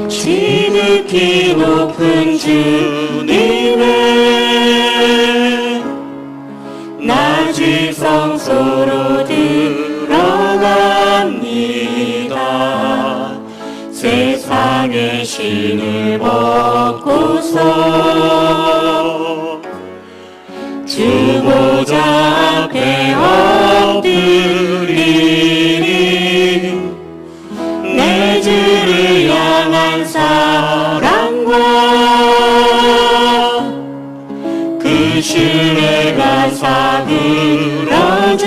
지극히 높은 주님의 낮은 성소로 들어갑니다. 세상의 신을 벗고서 주 보좌 앞에 엎드리니 내 주를 향한 사랑과 그 신뢰가 사그러져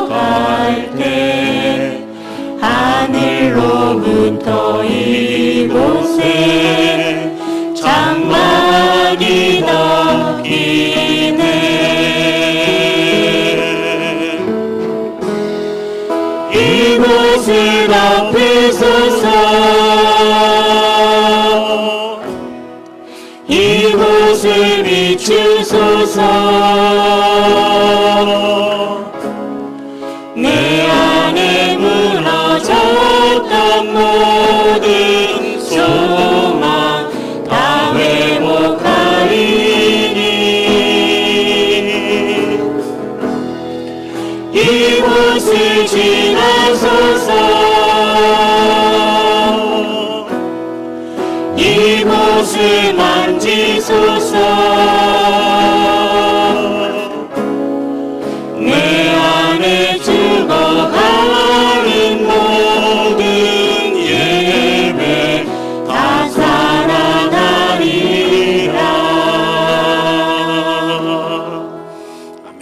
갈 때 하늘로부터 이곳에 장막이 덮이네. 이곳을 덮으소서. 이곳을 비추소서. 내 안에 무너졌던 모든 소망 다 회복하리니 이곳을 지나소서. 이곳을 만지소서. 내 안에 죽어가는 모든 예배 다 살아나리라. 아멘.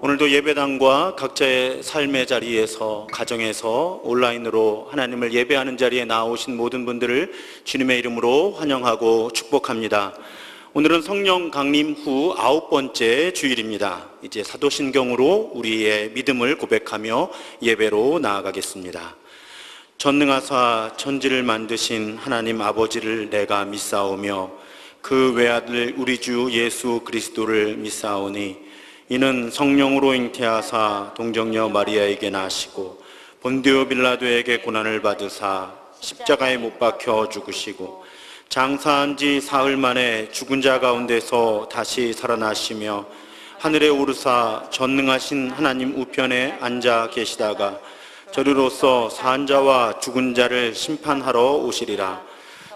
오늘도 예배당과 각자의 삶의 자리에서, 가정에서, 온라인으로 하나님을 예배하는 자리에 나오신 모든 분들을 주님의 이름으로 환영하고 축복합니다. 오늘은 성령 강림 후 9번째 주일입니다. 이제 사도신경으로 우리의 믿음을 고백하며 예배로 나아가겠습니다. 전능하사 천지를 만드신 하나님 아버지를 내가 믿사오며 그 외아들 우리 주 예수 그리스도를 믿사오니 이는 성령으로 잉태하사 동정녀 마리아에게 나시고 본디오 빌라도에게 고난을 받으사 십자가에 못 박혀 죽으시고 장사한 지 사흘 만에 죽은 자 가운데서 다시 살아나시며 하늘에 오르사 전능하신 하나님 우편에 앉아 계시다가 저리로서 산 자와 죽은 자를 심판하러 오시리라.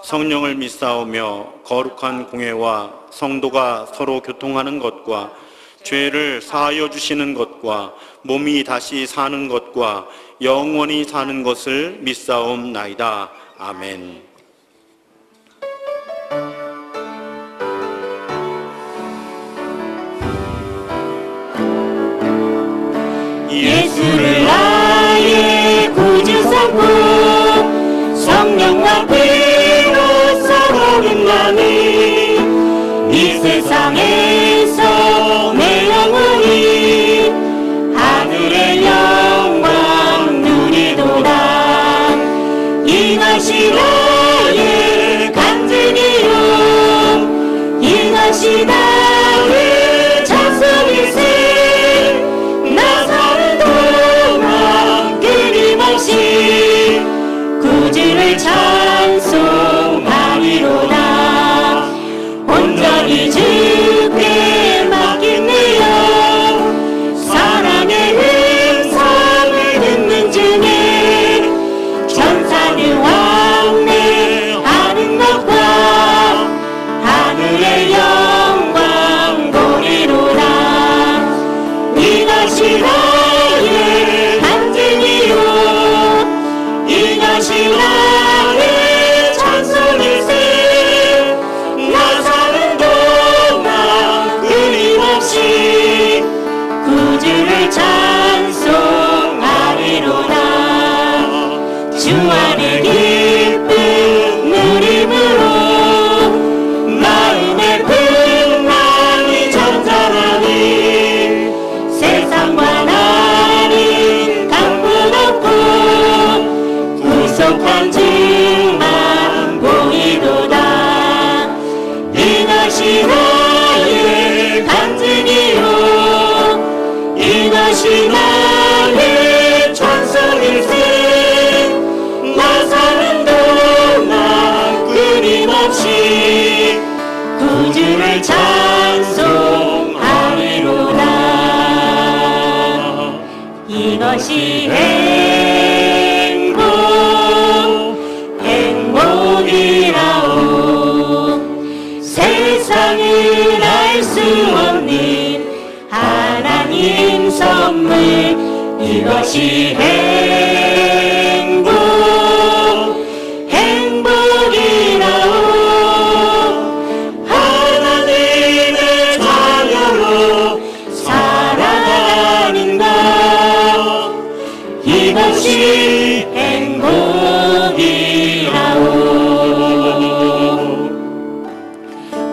성령을 믿사오며 거룩한 공회와 성도가 서로 교통하는 것과 죄를 사하여 주시는 것과 몸이 다시 사는 것과 영원히 사는 것을 믿사옵나이다. 아멘. 예수를 나의 구주 삼고 성령과 피로 살아있나니 이 세상에서 내 영혼이 하늘의 영광 누리도다. 이것이 나의 간증이요 이것이 나의 찬송일세. 구주를 찬송하리로다. 온전히 주께 맡기네요. 사랑의 음성을 듣는 중에 천사는 왕래하는 것과 하늘의 영광 보리로다. 이것이 나의 간증이요 이것이 나의 찬송일세. 나 사는 동안 끊임없이 구주를 찬송하리로다. 주 안에 기쁨 누림으로 마음의 풍랑이 전전하니 세상과 나는 강분 없고 구속한 주 주를 찬송하리로다. 이것이 행복이라오. 세상은 알 수 없는 하나님 선물. 이것이 행복이라오. 하나님의 자녀로 살아가는 것. 이것이 행복이라오.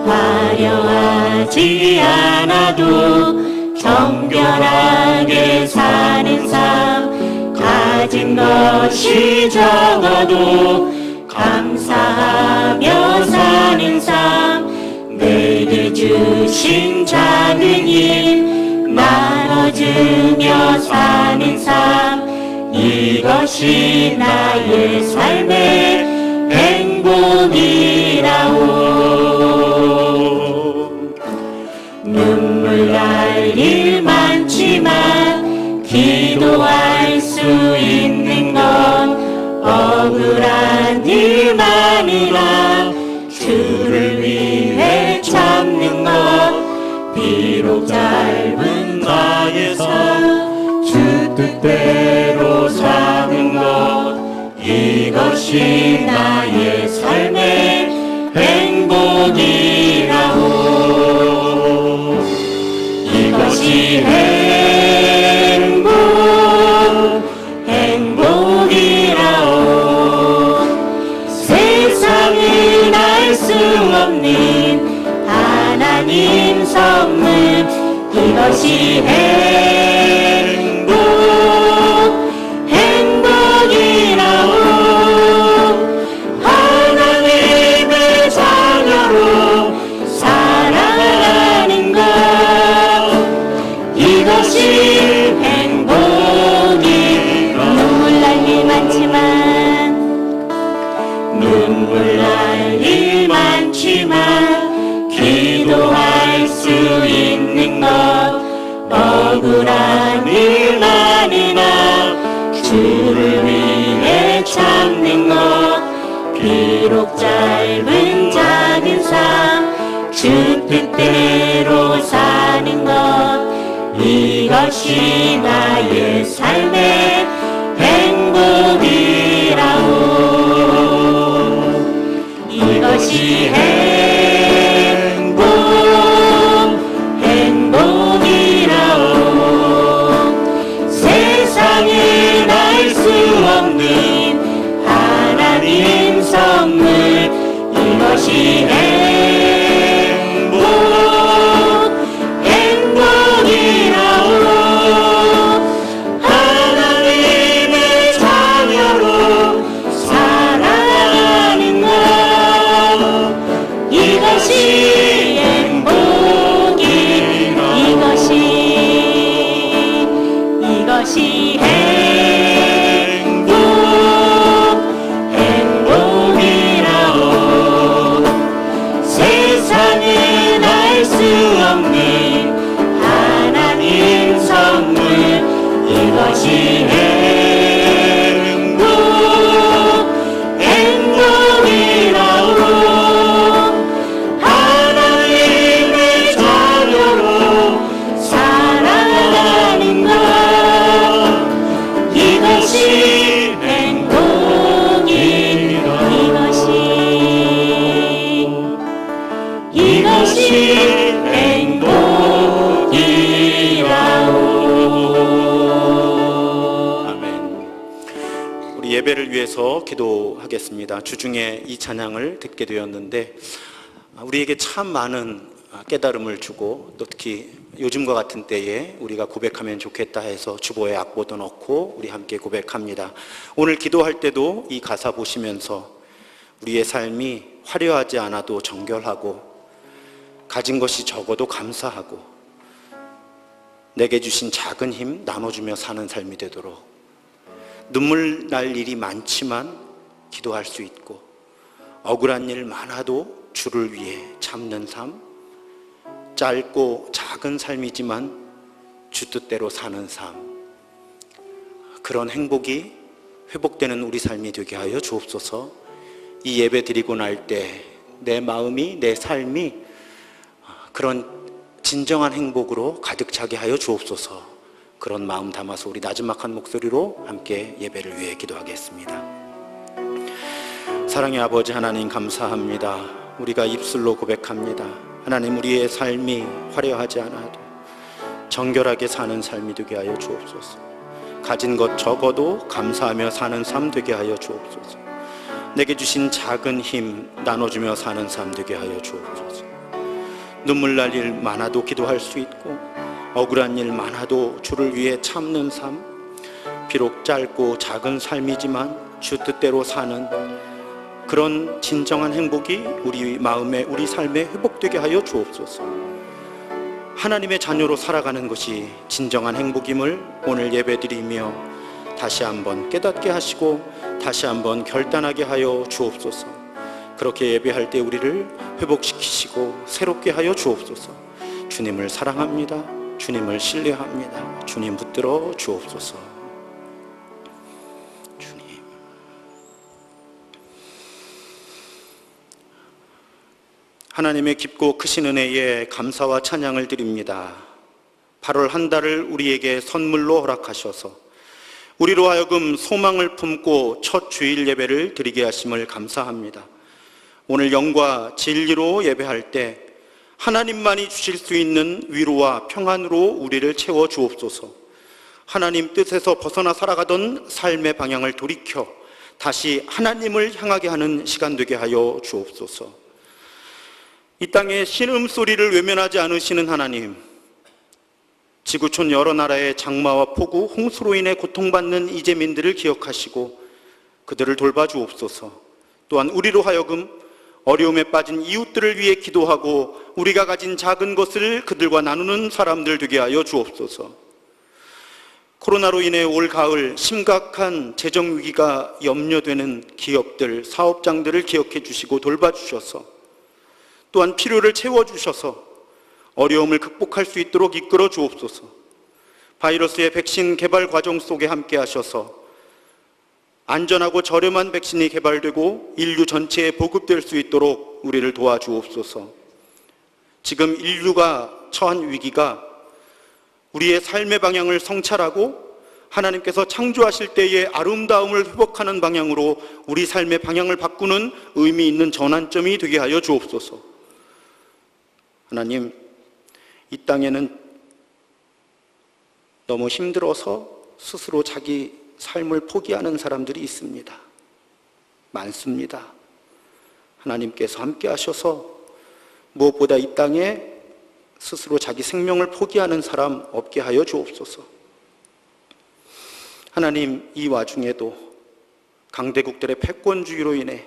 화려하지 않아도 정결하게 사는 삶. 가진 것이 적어도 감사하며 사는 삶. 내게 주신 작은 힘 나눠주며 사는 삶. 이것이 나의 삶의 행복이라오. 눈물 날 일 많지만 기도할 수 있는 건 억울한 일 많으나 주를 위해 참는 것. 비록 짧은 나의 삶 주 뜻대로 사는 것. 이것이 나의 삶의 행복이라오. 이것이 행복이라오. 세상은 알 수 없는 하나님 선물. 이것이 행복이라오. 하나님의 자녀로 살아가는 것. 이것이 행복이. 눈물 날 일 많지만 기도할 수 있는 것. 억울한 일 많으나 주를 위해 참는 것. 비록 짧은 작은 삶 주 뜻대로 사는 것. 이것이 나의 삶의 행복이라오. 이것이 행복이라오. 세상은 알 수 없는 하나님 선물. 이것이 행복이라오. 하나님의 자녀로 살아가는 것. 이것이 행복이라오. 이것이 행복이라오. 세상은 알 수 없는 하나님 선물. 이것이 행복이라오. 하나님의 자녀로 살아가는 것. 이것이 이것이 행복이라오. 아멘. 우리 예배를 위해서 기도하겠습니다. 주중에 이 찬양을 듣게 되었는데 우리에게 참 많은 깨달음을 주고, 또 특히 요즘과 같은 때에 우리가 고백하면 좋겠다 해서 주보에 악보도 넣고 우리 함께 고백합니다. 오늘 기도할 때도 이 가사 보시면서 우리의 삶이 화려하지 않아도 정결하고, 가진 것이 적어도 감사하고, 내게 주신 작은 힘 나눠주며 사는 삶이 되도록, 눈물 날 일이 많지만 기도할 수 있고, 억울한 일 많아도 주를 위해 참는 삶, 짧고 작은 삶이지만 주 뜻대로 사는 삶, 그런 행복이 회복되는 우리 삶이 되게 하여 주옵소서. 이 예배 드리고 날 때 내 마음이, 내 삶이 그런 진정한 행복으로 가득 차게 하여 주옵소서. 그런 마음 담아서 우리 나지막한 목소리로 함께 예배를 위해 기도하겠습니다. 사랑의 아버지 하나님, 감사합니다. 우리가 입술로 고백합니다. 하나님, 우리의 삶이 화려하지 않아도 정결하게 사는 삶이 되게 하여 주옵소서. 가진 것 적어도 감사하며 사는 삶 되게 하여 주옵소서. 내게 주신 작은 힘 나눠주며 사는 삶 되게 하여 주옵소서. 눈물 날 일 많아도 기도할 수 있고, 억울한 일 많아도 주를 위해 참는 삶, 비록 짧고 작은 삶이지만 주 뜻대로 사는 그런 진정한 행복이 우리 마음에, 우리 삶에 회복되게 하여 주옵소서. 하나님의 자녀로 살아가는 것이 진정한 행복임을 오늘 예배드리며 다시 한번 깨닫게 하시고 다시 한번 결단하게 하여 주옵소서. 그렇게 예배할 때 우리를 회복시키시고 새롭게 하여 주옵소서. 주님을 사랑합니다. 주님을 신뢰합니다. 주님 붙들어 주옵소서. 주님. 하나님의 깊고 크신 은혜에 감사와 찬양을 드립니다. 8월 한 달을 우리에게 선물로 허락하셔서 우리로 하여금 소망을 품고 첫 주일 예배를 드리게 하심을 감사합니다. 오늘 영과 진리로 예배할 때 하나님만이 주실 수 있는 위로와 평안으로 우리를 채워 주옵소서. 하나님 뜻에서 벗어나 살아가던 삶의 방향을 돌이켜 다시 하나님을 향하게 하는 시간 되게 하여 주옵소서. 이 땅에 신음소리를 외면하지 않으시는 하나님, 지구촌 여러 나라의 장마와 폭우, 홍수로 인해 고통받는 이재민들을 기억하시고 그들을 돌봐주옵소서. 또한 우리로 하여금 어려움에 빠진 이웃들을 위해 기도하고 우리가 가진 작은 것을 그들과 나누는 사람들 되게 하여 주옵소서. 코로나로 인해 올 가을 심각한 재정 위기가 염려되는 기업들, 사업장들을 기억해 주시고 돌봐주셔서 또한 필요를 채워주셔서 어려움을 극복할 수 있도록 이끌어 주옵소서. 바이러스의 백신 개발 과정 속에 함께 하셔서 안전하고 저렴한 백신이 개발되고 인류 전체에 보급될 수 있도록 우리를 도와주옵소서. 지금 인류가 처한 위기가 우리의 삶의 방향을 성찰하고 하나님께서 창조하실 때의 아름다움을 회복하는 방향으로 우리 삶의 방향을 바꾸는 의미 있는 전환점이 되게 하여 주옵소서. 하나님, 이 땅에는 너무 힘들어서 스스로 자기 삶을 포기하는 사람들이 있습니다. 많습니다. 하나님께서 함께 하셔서 무엇보다 이 땅에 스스로 자기 생명을 포기하는 사람 없게 하여 주옵소서. 하나님, 이 와중에도 강대국들의 패권주의로 인해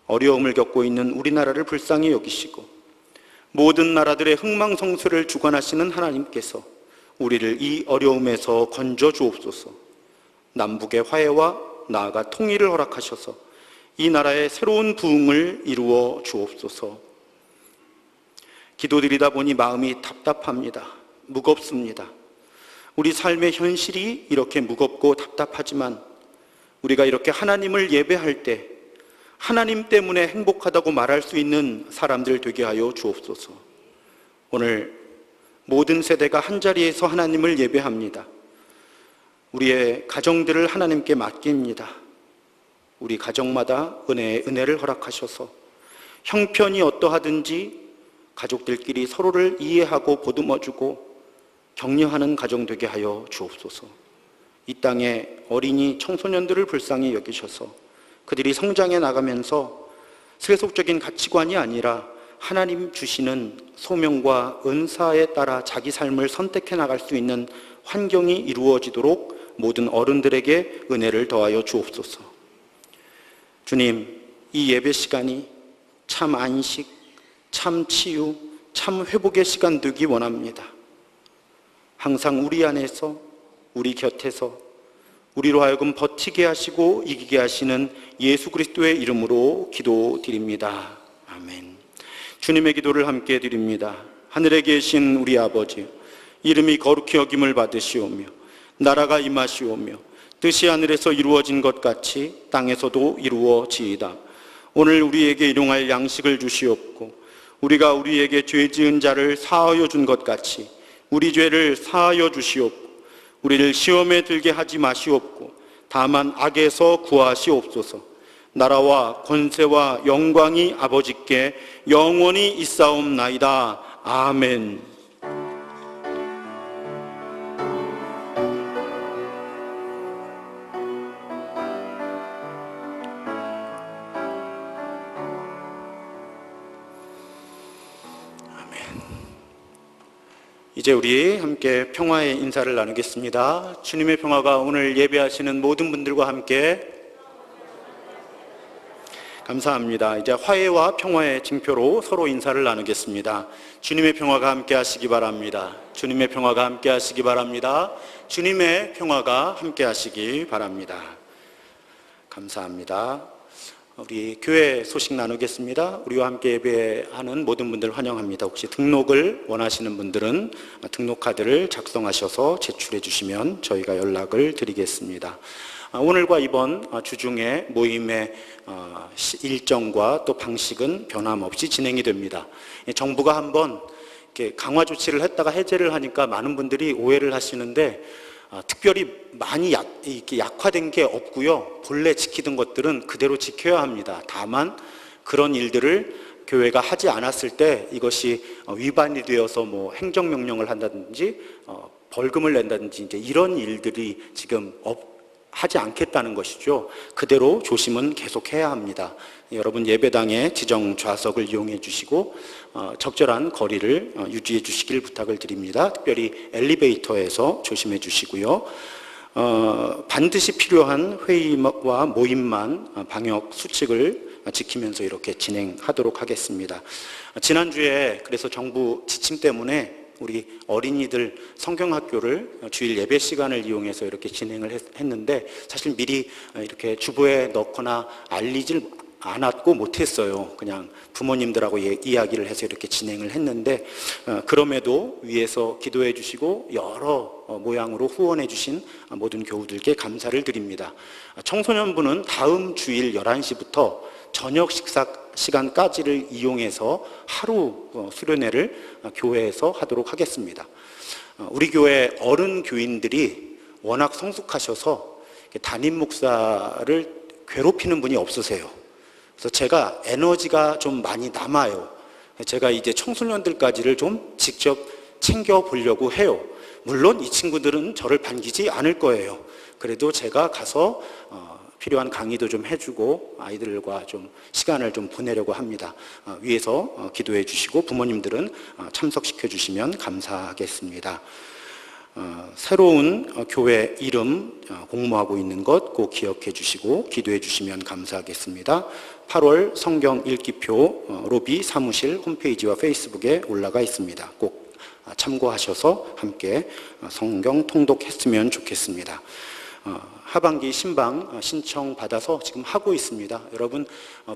어려움을 겪고 있는 우리나라를 불쌍히 여기시고 모든 나라들의 흥망성쇠를 주관하시는 하나님께서 우리를 이 어려움에서 건져 주옵소서. 남북의 화해와 나아가 통일을 허락하셔서 이 나라의 새로운 부흥을 이루어 주옵소서. 기도드리다 보니 마음이 답답합니다. 무겁습니다. 우리 삶의 현실이 이렇게 무겁고 답답하지만 우리가 이렇게 하나님을 예배할 때 하나님 때문에 행복하다고 말할 수 있는 사람들 되게 하여 주옵소서. 오늘 모든 세대가 한자리에서 하나님을 예배합니다. 우리의 가정들을 하나님께 맡깁니다. 우리 가정마다 은혜를 허락하셔서 형편이 어떠하든지 가족들끼리 서로를 이해하고 보듬어주고 격려하는 가정 되게 하여 주옵소서. 이 땅에 어린이 청소년들을 불쌍히 여기셔서 그들이 성장해 나가면서 세속적인 가치관이 아니라 하나님 주시는 소명과 은사에 따라 자기 삶을 선택해 나갈 수 있는 환경이 이루어지도록 모든 어른들에게 은혜를 더하여 주옵소서. 주님, 이 예배 시간이 참 안식, 참 치유, 참 회복의 시간 되기 원합니다. 항상 우리 안에서, 우리 곁에서 우리로 하여금 버티게 하시고 이기게 하시는 예수 그리스도의 이름으로 기도드립니다. 아멘. 주님의 기도를 함께 드립니다. 하늘에 계신 우리 아버지, 이름이 거룩히 여김을 받으시오며 나라가 임하시오며 뜻이 하늘에서 이루어진 것 같이 땅에서도 이루어지이다. 오늘 우리에게 일용할 양식을 주시옵고 우리가 우리에게 죄 지은 자를 사하여 준 것 같이 우리 죄를 사하여 주시옵고 우리를 시험에 들게 하지 마시옵고 다만 악에서 구하시옵소서. 나라와 권세와 영광이 아버지께 영원히 있사옵나이다. 아멘. 이제 우리 함께 평화의 인사를 나누겠습니다. 주님의 평화가 오늘 예배하시는 모든 분들과 함께 감사합니다. 이제 화해와 평화의 징표로 서로 인사를 나누겠습니다. 주님의 평화가 함께 하시기 바랍니다. 주님의 평화가 함께 하시기 바랍니다. 주님의 평화가 함께 하시기 바랍니다. 감사합니다. 우리 교회 소식 나누겠습니다. 우리와 함께 예배하는 모든 분들 환영합니다. 혹시 등록을 원하시는 분들은 등록 카드를 작성하셔서 제출해 주시면 저희가 연락을 드리겠습니다. 오늘과 이번 주중에 모임의 일정과 또 방식은 변함없이 진행이 됩니다. 정부가 한번 이렇게 강화 조치를 했다가 해제를 하니까 많은 분들이 오해를 하시는데 특별히 많이 약화된 게 없고요. 본래 지키던 것들은 그대로 지켜야 합니다. 다만 그런 일들을 교회가 하지 않았을 때 이것이 위반이 되어서 뭐 행정명령을 한다든지 벌금을 낸다든지 이제 이런 일들이 지금 하지 않겠다는 것이죠. 그대로 조심은 계속해야 합니다. 여러분 예배당의 지정 좌석을 이용해 주시고 적절한 거리를 유지해 주시길 부탁을 드립니다. 특별히 엘리베이터에서 조심해 주시고요. 반드시 필요한 회의와 모임만 방역 수칙을 지키면서 이렇게 진행하도록 하겠습니다. 지난주에 그래서 정부 지침 때문에 우리 어린이들 성경학교를 주일 예배 시간을 이용해서 이렇게 진행을 했는데 사실 미리 이렇게 주보에 넣거나 알리질 않았고 못했어요. 그냥 부모님들하고 이야기를 해서 이렇게 진행을 했는데 그럼에도 위에서 기도해 주시고 여러 모양으로 후원해 주신 모든 교우들께 감사를 드립니다. 청소년부는 다음 주일 11시부터 저녁 식사 시간까지를 이용해서 하루 수련회를 교회에서 하도록 하겠습니다. 우리 교회 어른 교인들이 워낙 성숙하셔서 담임 목사를 괴롭히는 분이 없으세요. 그래서 제가 에너지가 좀 많이 남아요. 제가 이제 청소년들까지를 좀 직접 챙겨보려고 해요. 물론 이 친구들은 저를 반기지 않을 거예요. 그래도 제가 가서 필요한 강의도 좀 해주고 아이들과 좀 시간을 좀 보내려고 합니다. 위에서 기도해 주시고 부모님들은 참석시켜 주시면 감사하겠습니다. 새로운 교회 이름 공모하고 있는 것 꼭 기억해 주시고 기도해 주시면 감사하겠습니다. 8월 성경 읽기표 로비 사무실 홈페이지와 페이스북에 올라가 있습니다. 꼭 참고하셔서 함께 성경 통독했으면 좋겠습니다. 하반기 신방 신청 받아서 지금 하고 있습니다. 여러분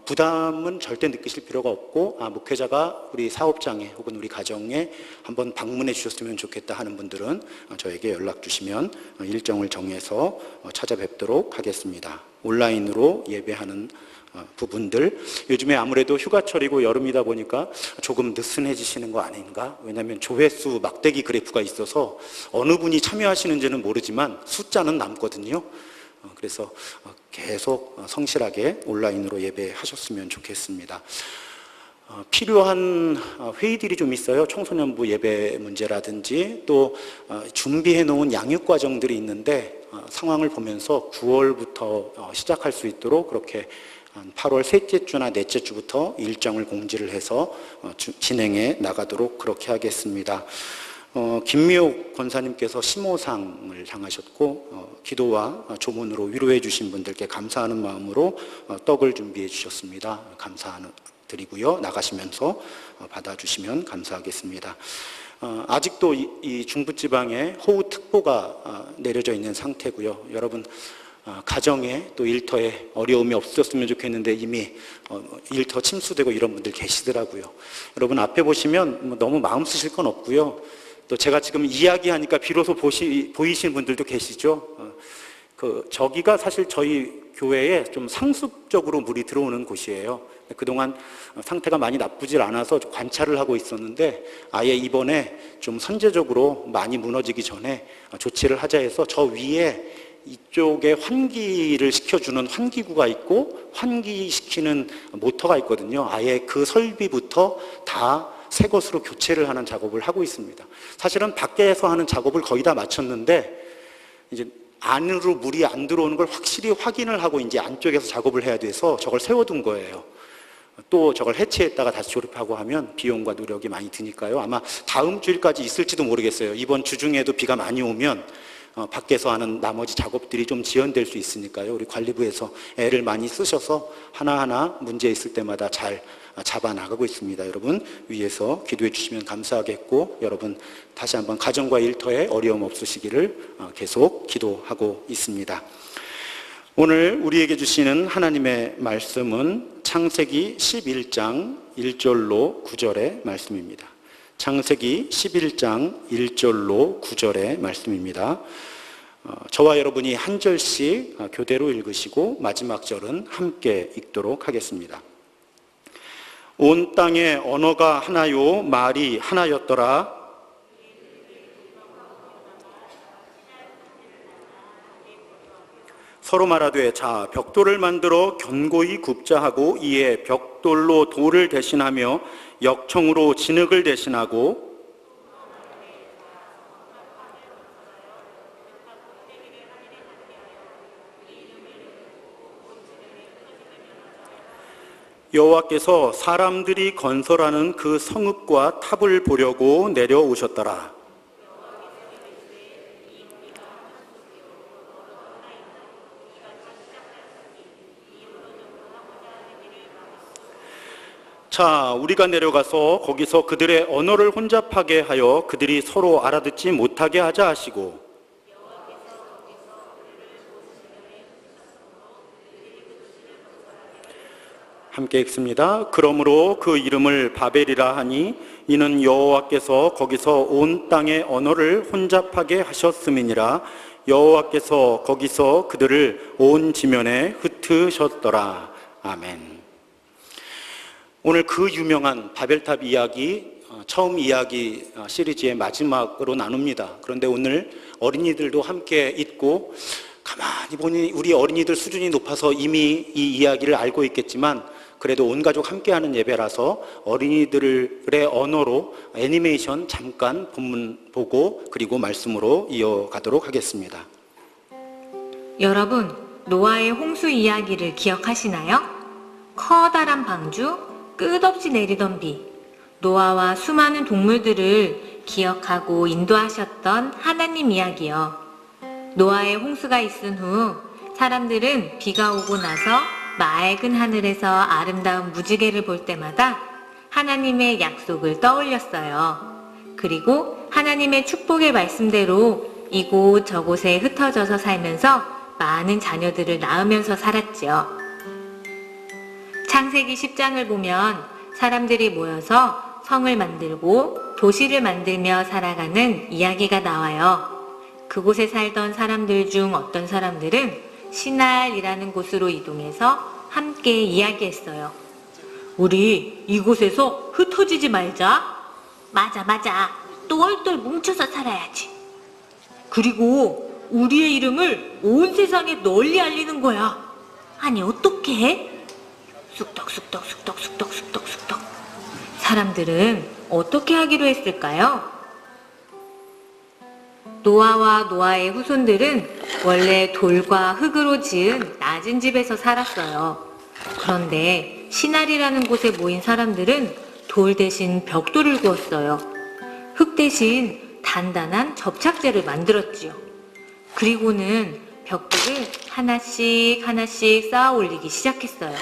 부담은 절대 느끼실 필요가 없고 목회자가 우리 사업장에 혹은 우리 가정에 한번 방문해 주셨으면 좋겠다 하는 분들은 저에게 연락 주시면 일정을 정해서 찾아뵙도록 하겠습니다. 온라인으로 예배하는 부분들 요즘에 아무래도 휴가철이고 여름이다 보니까 조금 느슨해지시는 거 아닌가? 왜냐하면 조회수 막대기 그래프가 있어서 어느 분이 참여하시는지는 모르지만 숫자는 남거든요. 그래서 계속 성실하게 온라인으로 예배하셨으면 좋겠습니다. 필요한 회의들이 좀 있어요. 청소년부 예배 문제라든지 또 준비해 놓은 양육 과정들이 있는데 상황을 보면서 9월부터 시작할 수 있도록 그렇게 8월 셋째 주나 넷째 주부터 일정을 공지를 해서 진행해 나가도록 그렇게 하겠습니다. 김미옥 권사님께서 심호상을 향하셨고 기도와 조문으로 위로해 주신 분들께 감사하는 마음으로 떡을 준비해 주셨습니다. 감사드리고요. 나가시면서 받아주시면 감사하겠습니다. 아직도 이 중부지방에 호우특보가 내려져 있는 상태고요. 여러분 가정에 또 일터에 어려움이 없었으면 좋겠는데 이미 일터 침수되고 이런 분들 계시더라고요. 여러분 앞에 보시면 너무 마음 쓰실 건 없고요. 또 제가 지금 이야기하니까 비로소 보이시는 분들도 계시죠. 저기가 사실 저희 교회에 좀 상습적으로 물이 들어오는 곳이에요. 그동안 상태가 많이 나쁘질 않아서 관찰을 하고 있었는데 아예 이번에 좀 선제적으로 많이 무너지기 전에 조치를 하자 해서 저 위에 이쪽에 환기를 시켜주는 환기구가 있고 환기시키는 모터가 있거든요. 아예 그 설비부터 다 새 것으로 교체를 하는 작업을 하고 있습니다. 사실은 밖에서 하는 작업을 거의 다 마쳤는데 이제 안으로 물이 안 들어오는 걸 확실히 확인을 하고 이제 안쪽에서 작업을 해야 돼서 저걸 세워둔 거예요. 또 저걸 해체했다가 다시 조립하고 하면 비용과 노력이 많이 드니까요. 아마 다음 주일까지 있을지도 모르겠어요. 이번 주 중에도 비가 많이 오면 밖에서 하는 나머지 작업들이 좀 지연될 수 있으니까요. 우리 관리부에서 애를 많이 쓰셔서 하나하나 문제 있을 때마다 잘 잡아 나가고 있습니다. 여러분 위에서 기도해 주시면 감사하겠고, 여러분 다시 한번 가정과 일터에 어려움 없으시기를 계속 기도하고 있습니다. 오늘 우리에게 주시는 하나님의 말씀은 창세기 11장 1절로 9절의 말씀입니다. 창세기 11장 1절로 9절의 말씀입니다. 저와 여러분이 한 절씩 교대로 읽으시고 마지막 절은 함께 읽도록 하겠습니다. 온 땅에 언어가 하나요 말이 하나였더라. 서로 말하되 자 벽돌을 만들어 견고히 굽자 하고 이에 벽돌로 돌을 대신하며 역청으로 진흙을 대신하고 여호와께서 사람들이 건설하는 그 성읍과 탑을 보려고 내려오셨더라. 자, 우리가 내려가서 거기서 그들의 언어를 혼잡하게 하여 그들이 서로 알아듣지 못하게 하자 하시고, 함께 읽습니다. 그러므로 그 이름을 바벨이라 하니 이는 여호와께서 거기서 온 땅의 언어를 혼잡하게 하셨음이니라. 여호와께서 거기서 그들을 온 지면에 흩으셨더라. 아멘. 오늘 그 유명한 바벨탑 이야기, 처음 이야기 시리즈의 마지막으로 나눕니다. 그런데 오늘 어린이들도 함께 읽고, 가만히 보니 우리 어린이들 수준이 높아서 이미 이 이야기를 알고 있겠지만 그래도 온 가족 함께하는 예배라서 어린이들의 언어로 애니메이션 잠깐 본문 보고 그리고 말씀으로 이어가도록 하겠습니다. 여러분, 노아의 홍수 이야기를 기억하시나요? 커다란 방주, 끝없이 내리던 비, 노아와 수많은 동물들을 기억하고 인도하셨던 하나님 이야기요. 노아의 홍수가 있은 후 사람들은 비가 오고 나서 맑은 하늘에서 아름다운 무지개를 볼 때마다 하나님의 약속을 떠올렸어요. 그리고 하나님의 축복의 말씀대로 이곳 저곳에 흩어져서 살면서 많은 자녀들을 낳으면서 살았지요. 창세기 10장을 보면 사람들이 모여서 성을 만들고 도시를 만들며 살아가는 이야기가 나와요. 그곳에 살던 사람들 중 어떤 사람들은 시날이라는 곳으로 이동해서 함께 이야기했어요. 우리 이곳에서 흩어지지 말자. 맞아. 똘똘 뭉쳐서 살아야지. 그리고 우리의 이름을 온 세상에 널리 알리는 거야. 아니 어떻게? 쑥떡. 사람들은 어떻게 하기로 했을까요? 노아와 노아의 후손들은 원래 돌과 흙으로 지은 낮은 집에서 살았어요. 그런데 시날이라는 곳에 모인 사람들은 돌 대신 벽돌을 구웠어요. 흙 대신 단단한 접착제를 만들었지요. 그리고는 벽돌을 하나씩 쌓아 올리기 시작했어요.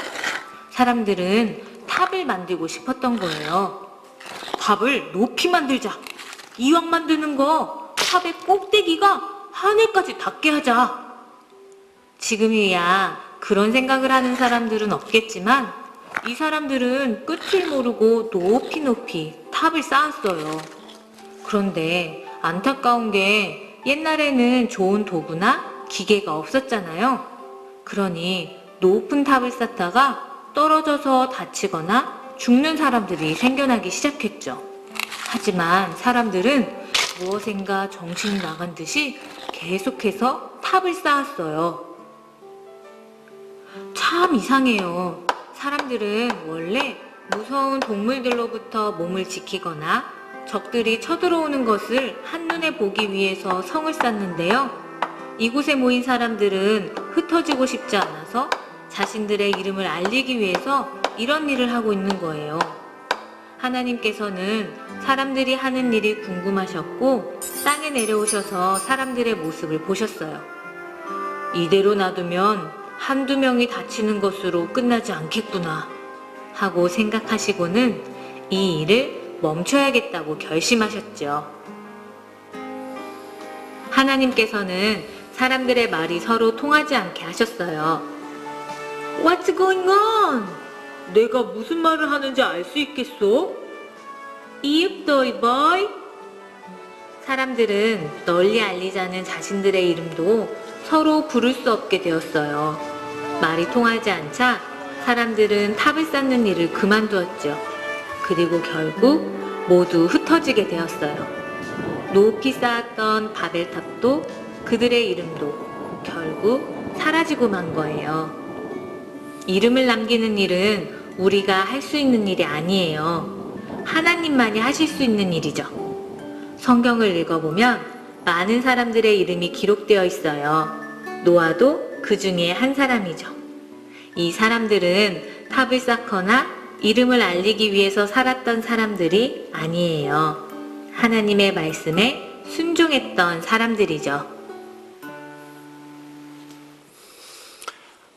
사람들은 탑을 만들고 싶었던 거예요. 탑을 높이 만들자. 이왕 만드는 거 탑의 꼭대기가 하늘까지 닿게 하자. 지금이야 그런 생각을 하는 사람들은 없겠지만 이 사람들은 끝을 모르고 높이 높이 탑을 쌓았어요. 그런데 안타까운 게 옛날에는 좋은 도구나 기계가 없었잖아요. 그러니 높은 탑을 쌓다가 떨어져서 다치거나 죽는 사람들이 생겨나기 시작했죠. 하지만 사람들은 무엇인가 정신이 나간 듯이 계속해서 탑을 쌓았어요. 참 이상해요. 사람들은 원래 무서운 동물들로부터 몸을 지키거나 적들이 쳐들어오는 것을 한눈에 보기 위해서 성을 쌓는데요. 이곳에 모인 사람들은 흩어지고 싶지 않아서 자신들의 이름을 알리기 위해서 이런 일을 하고 있는 거예요. 하나님께서는 사람들이 하는 일이 궁금하셨고 땅에 내려오셔서 사람들의 모습을 보셨어요. 이대로 놔두면 한두 명이 다치는 것으로 끝나지 않겠구나 하고 생각하시고는 이 일을 멈춰야겠다고 결심하셨죠. 하나님께서는 사람들의 말이 서로 통하지 않게 하셨어요. What's going on? 내가 무슨 말을 하는지 알 수 있겠소? If the boy? 사람들은 널리 알리자는 자신들의 이름도 서로 부를 수 없게 되었어요. 말이 통하지 않자 사람들은 탑을 쌓는 일을 그만두었죠. 그리고 결국 모두 흩어지게 되었어요. 높이 쌓았던 바벨탑도 그들의 이름도 결국 사라지고 만 거예요. 이름을 남기는 일은 우리가 할 수 있는 일이 아니에요. 하나님만이 하실 수 있는 일이죠. 성경을 읽어보면 많은 사람들의 이름이 기록되어 있어요. 노아도 그 중에 한 사람이죠. 이 사람들은 탑을 쌓거나 이름을 알리기 위해서 살았던 사람들이 아니에요. 하나님의 말씀에 순종했던 사람들이죠.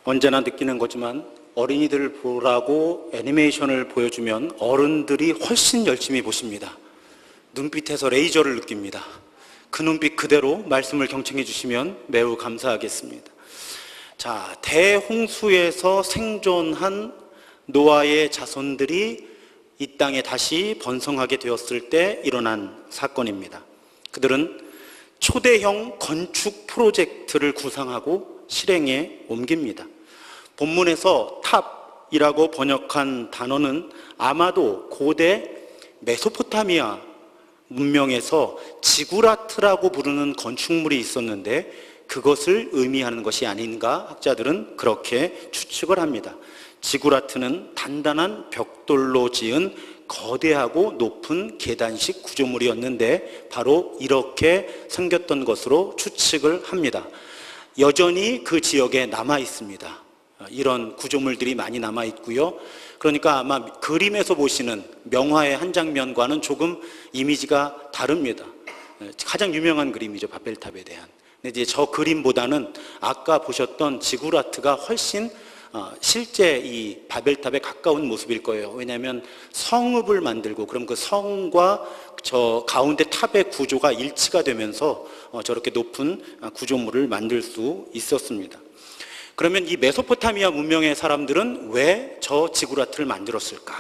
언제나 느끼는 거지만 어린이들 보라고 애니메이션을 보여주면 어른들이 훨씬 열심히 보십니다. 눈빛에서 레이저를 느낍니다. 그 눈빛 그대로 말씀을 경청해 주시면 매우 감사하겠습니다. 자, 대홍수에서 생존한 노아의 자손들이 이 땅에 다시 번성하게 되었을 때 일어난 사건입니다. 그들은 초대형 건축 프로젝트를 구상하고 실행에 옮깁니다. 본문에서 탑이라고 번역한 단어는 아마도 고대 메소포타미아 문명에서 지구라트라고 부르는 건축물이 있었는데 그것을 의미하는 것이 아닌가 학자들은 그렇게 추측을 합니다. 지구라트는 단단한 벽돌로 지은 거대하고 높은 계단식 구조물이었는데 바로 이렇게 생겼던 것으로 추측을 합니다. 여전히 그 지역에 남아 있습니다. 이런 구조물들이 많이 남아 있고요. 그러니까 아마 그림에서 보시는 명화의 한 장면과는 조금 이미지가 다릅니다. 가장 유명한 그림이죠, 바벨탑에 대한. 근데 이제 저 그림보다는 아까 보셨던 지구라트가 훨씬 실제 이 바벨탑에 가까운 모습일 거예요. 왜냐하면 성읍을 만들고 그럼 그 성과 저 가운데 탑의 구조가 일치가 되면서 저렇게 높은 구조물을 만들 수 있었습니다. 그러면 이 메소포타미아 문명의 사람들은 왜 저 지구라트를 만들었을까?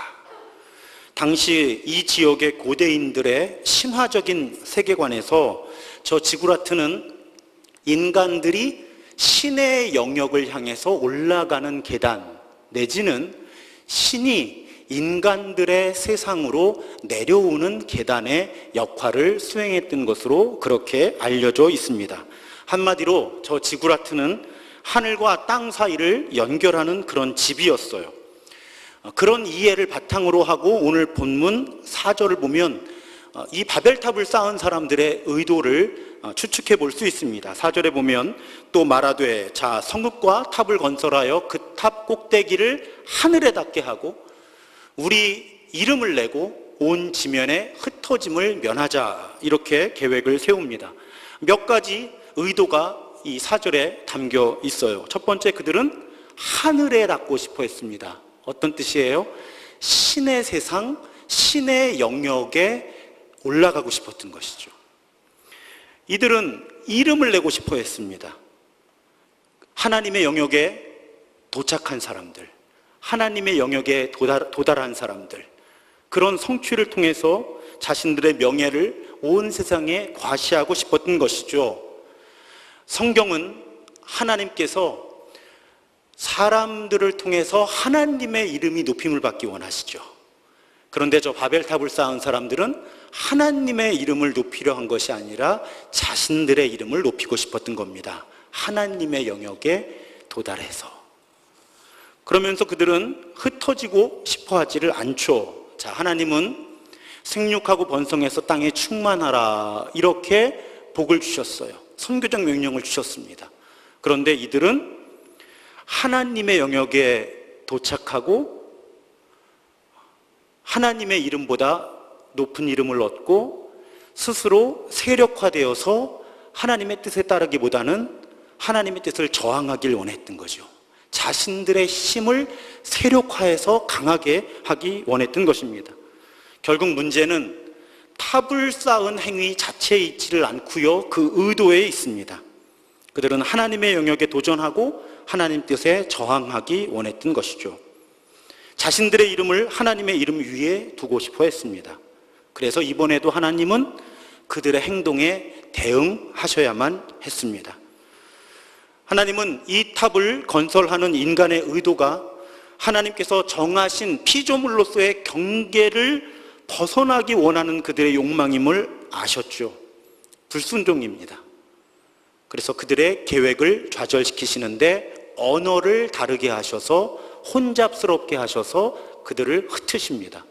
당시 이 지역의 고대인들의 신화적인 세계관에서 저 지구라트는 인간들이 신의 영역을 향해서 올라가는 계단 내지는 신이 인간들의 세상으로 내려오는 계단의 역할을 수행했던 것으로 그렇게 알려져 있습니다. 한마디로 저 지구라트는 하늘과 땅 사이를 연결하는 그런 집이었어요. 그런 이해를 바탕으로 하고 오늘 본문 4절을 보면 이 바벨탑을 쌓은 사람들의 의도를 추측해 볼 수 있습니다. 4절에 보면 또 말하되 자 성읍과 탑을 건설하여 그 탑 꼭대기를 하늘에 닿게 하고 우리 이름을 내고 온 지면에 흩어짐을 면하자 이렇게 계획을 세웁니다. 몇 가지 의도가 이 4절에 담겨 있어요. 첫 번째, 그들은 하늘에 닿고 싶어 했습니다. 어떤 뜻이에요? 신의 세상, 신의 영역에 올라가고 싶었던 것이죠. 이들은 이름을 내고 싶어 했습니다. 하나님의 영역에 도착한 사람들, 하나님의 영역에 도달한 사람들, 그런 성취를 통해서 자신들의 명예를 온 세상에 과시하고 싶었던 것이죠. 성경은 하나님께서 사람들을 통해서 하나님의 이름이 높임을 받기 원하시죠. 그런데 저 바벨탑을 쌓은 사람들은 하나님의 이름을 높이려 한 것이 아니라 자신들의 이름을 높이고 싶었던 겁니다. 하나님의 영역에 도달해서. 그러면서 그들은 흩어지고 싶어 하지를 않죠. 자, 하나님은 생육하고 번성해서 땅에 충만하라, 이렇게 복을 주셨어요. 선교적 명령을 주셨습니다. 그런데 이들은 하나님의 영역에 도착하고 하나님의 이름보다 높은 이름을 얻고 스스로 세력화되어서 하나님의 뜻에 따르기보다는 하나님의 뜻을 저항하길 원했던 거죠. 자신들의 힘을 세력화해서 강하게 하기 원했던 것입니다. 결국 문제는 탑을 쌓은 행위 자체에 있지를 않고요, 그 의도에 있습니다. 그들은 하나님의 영역에 도전하고 하나님 뜻에 저항하기 원했던 것이죠. 자신들의 이름을 하나님의 이름 위에 두고 싶어 했습니다. 그래서 이번에도 하나님은 그들의 행동에 대응하셔야만 했습니다. 하나님은 이 탑을 건설하는 인간의 의도가 하나님께서 정하신 피조물로서의 경계를 벗어나기 원하는 그들의 욕망임을 아셨죠. 불순종입니다. 그래서 그들의 계획을 좌절시키시는데 언어를 다르게 하셔서 혼잡스럽게 하셔서 그들을 흩으십니다.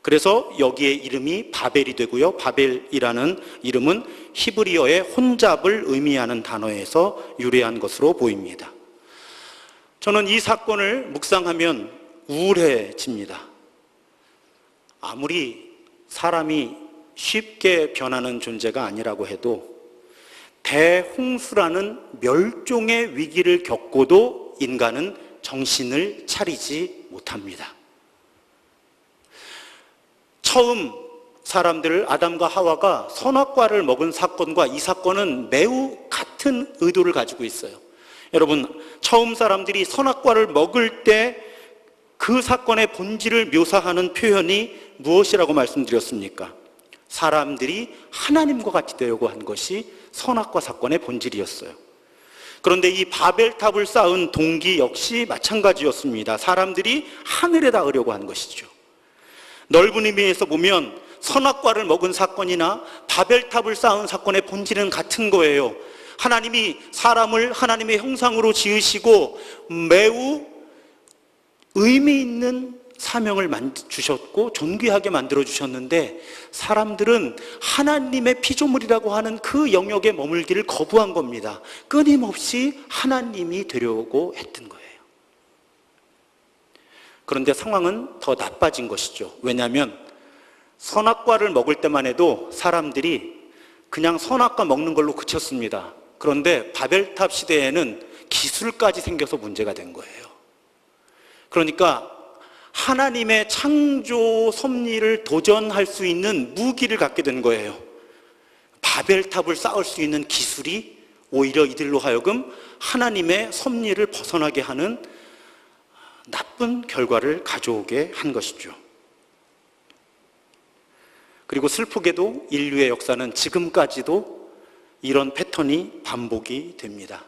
그래서 여기에 이름이 바벨이 되고요, 바벨이라는 이름은 히브리어의 혼잡을 의미하는 단어에서 유래한 것으로 보입니다. 저는 이 사건을 묵상하면 우울해집니다. 아무리 사람이 쉽게 변하는 존재가 아니라고 해도 대홍수라는 멸종의 위기를 겪고도 인간은 정신을 차리지 못합니다. 처음 사람들 아담과 하와가 선악과를 먹은 사건과 이 사건은 매우 같은 의도를 가지고 있어요. 여러분, 처음 사람들이 선악과를 먹을 때 그 사건의 본질을 묘사하는 표현이 무엇이라고 말씀드렸습니까? 사람들이 하나님과 같이 되려고 한 것이 선악과 사건의 본질이었어요. 그런데 이 바벨탑을 쌓은 동기 역시 마찬가지였습니다. 사람들이 하늘에 닿으려고 한 것이죠. 넓은 의미에서 보면 선악과를 먹은 사건이나 바벨탑을 쌓은 사건의 본질은 같은 거예요. 하나님이 사람을 하나님의 형상으로 지으시고 매우 의미 있는 사명을 주셨고 존귀하게 만들어 주셨는데 사람들은 하나님의 피조물이라고 하는 그 영역에 머물기를 거부한 겁니다. 끊임없이 하나님이 되려고 했던 거예요. 그런데 상황은 더 나빠진 것이죠. 왜냐하면 선악과를 먹을 때만 해도 사람들이 그냥 선악과 먹는 걸로 그쳤습니다. 그런데 바벨탑 시대에는 기술까지 생겨서 문제가 된 거예요. 그러니까 하나님의 창조 섭리를 도전할 수 있는 무기를 갖게 된 거예요. 바벨탑을 쌓을 수 있는 기술이 오히려 이들로 하여금 하나님의 섭리를 벗어나게 하는 나쁜 결과를 가져오게 한 것이죠. 그리고 슬프게도 인류의 역사는 지금까지도 이런 패턴이 반복이 됩니다.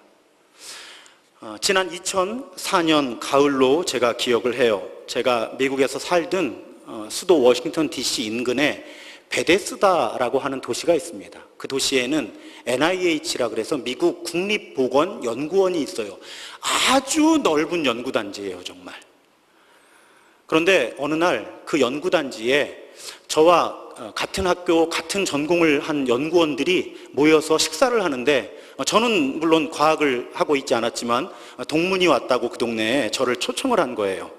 지난 2004년 가을로 제가 기억을 해요. 제가 미국에서 살던 수도 워싱턴 DC 인근에 베데스다라고 하는 도시가 있습니다. 그 도시에는 NIH라 그래서 미국 국립보건연구원이 있어요. 아주 넓은 연구단지예요, 정말. 그런데 어느 날 그 연구단지에 저와 같은 학교, 같은 전공을 한 연구원들이 모여서 식사를 하는데 저는 물론 과학을 하고 있지 않았지만 동문이 왔다고 그 동네에 저를 초청을 한 거예요.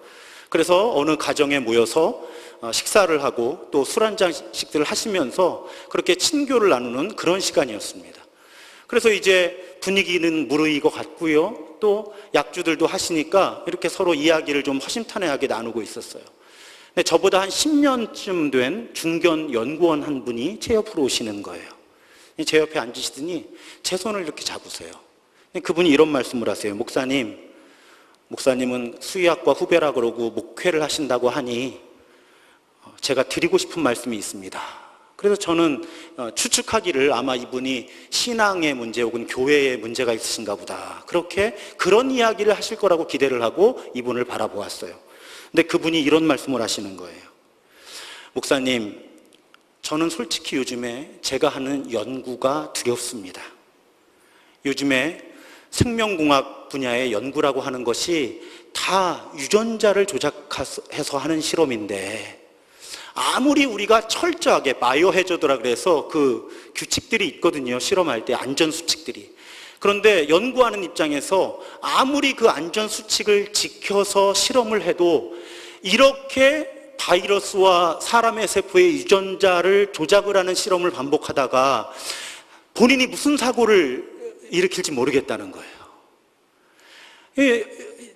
그래서 어느 가정에 모여서 식사를 하고 또 술 한 잔씩들 하시면서 그렇게 친교를 나누는 그런 시간이었습니다. 그래서 이제 분위기는 무르익어 갔고요. 또 약주들도 하시니까 이렇게 서로 이야기를 좀 허심탄회하게 나누고 있었어요. 근데 저보다 한 10년쯤 된 중견 연구원 한 분이 제 옆으로 오시는 거예요. 제 옆에 앉으시더니 제 손을 이렇게 잡으세요. 그분이 이런 말씀을 하세요. 목사님은 수의학과 후배라 그러고 목회를 하신다고 하니 제가 드리고 싶은 말씀이 있습니다. 그래서 저는 추측하기를 아마 이분이 신앙의 문제 혹은 교회의 문제가 있으신가 보다, 그런 이야기를 하실 거라고 기대를 하고 이분을 바라보았어요. 근데 그분이 이런 말씀을 하시는 거예요. 목사님, 저는 솔직히 요즘에 제가 하는 연구가 두렵습니다. 요즘에 생명공학 분야의 연구라고 하는 것이 다 유전자를 조작해서 하는 실험인데, 아무리 우리가 철저하게 바이오 해저드라 그래서 그 규칙들이 있거든요. 실험할 때 안전 수칙들이. 그런데 연구하는 입장에서 아무리 그 안전 수칙을 지켜서 실험을 해도 이렇게 바이러스와 사람의 세포의 유전자를 조작을 하는 실험을 반복하다가 본인이 무슨 사고를 일으킬지 모르겠다는 거예요.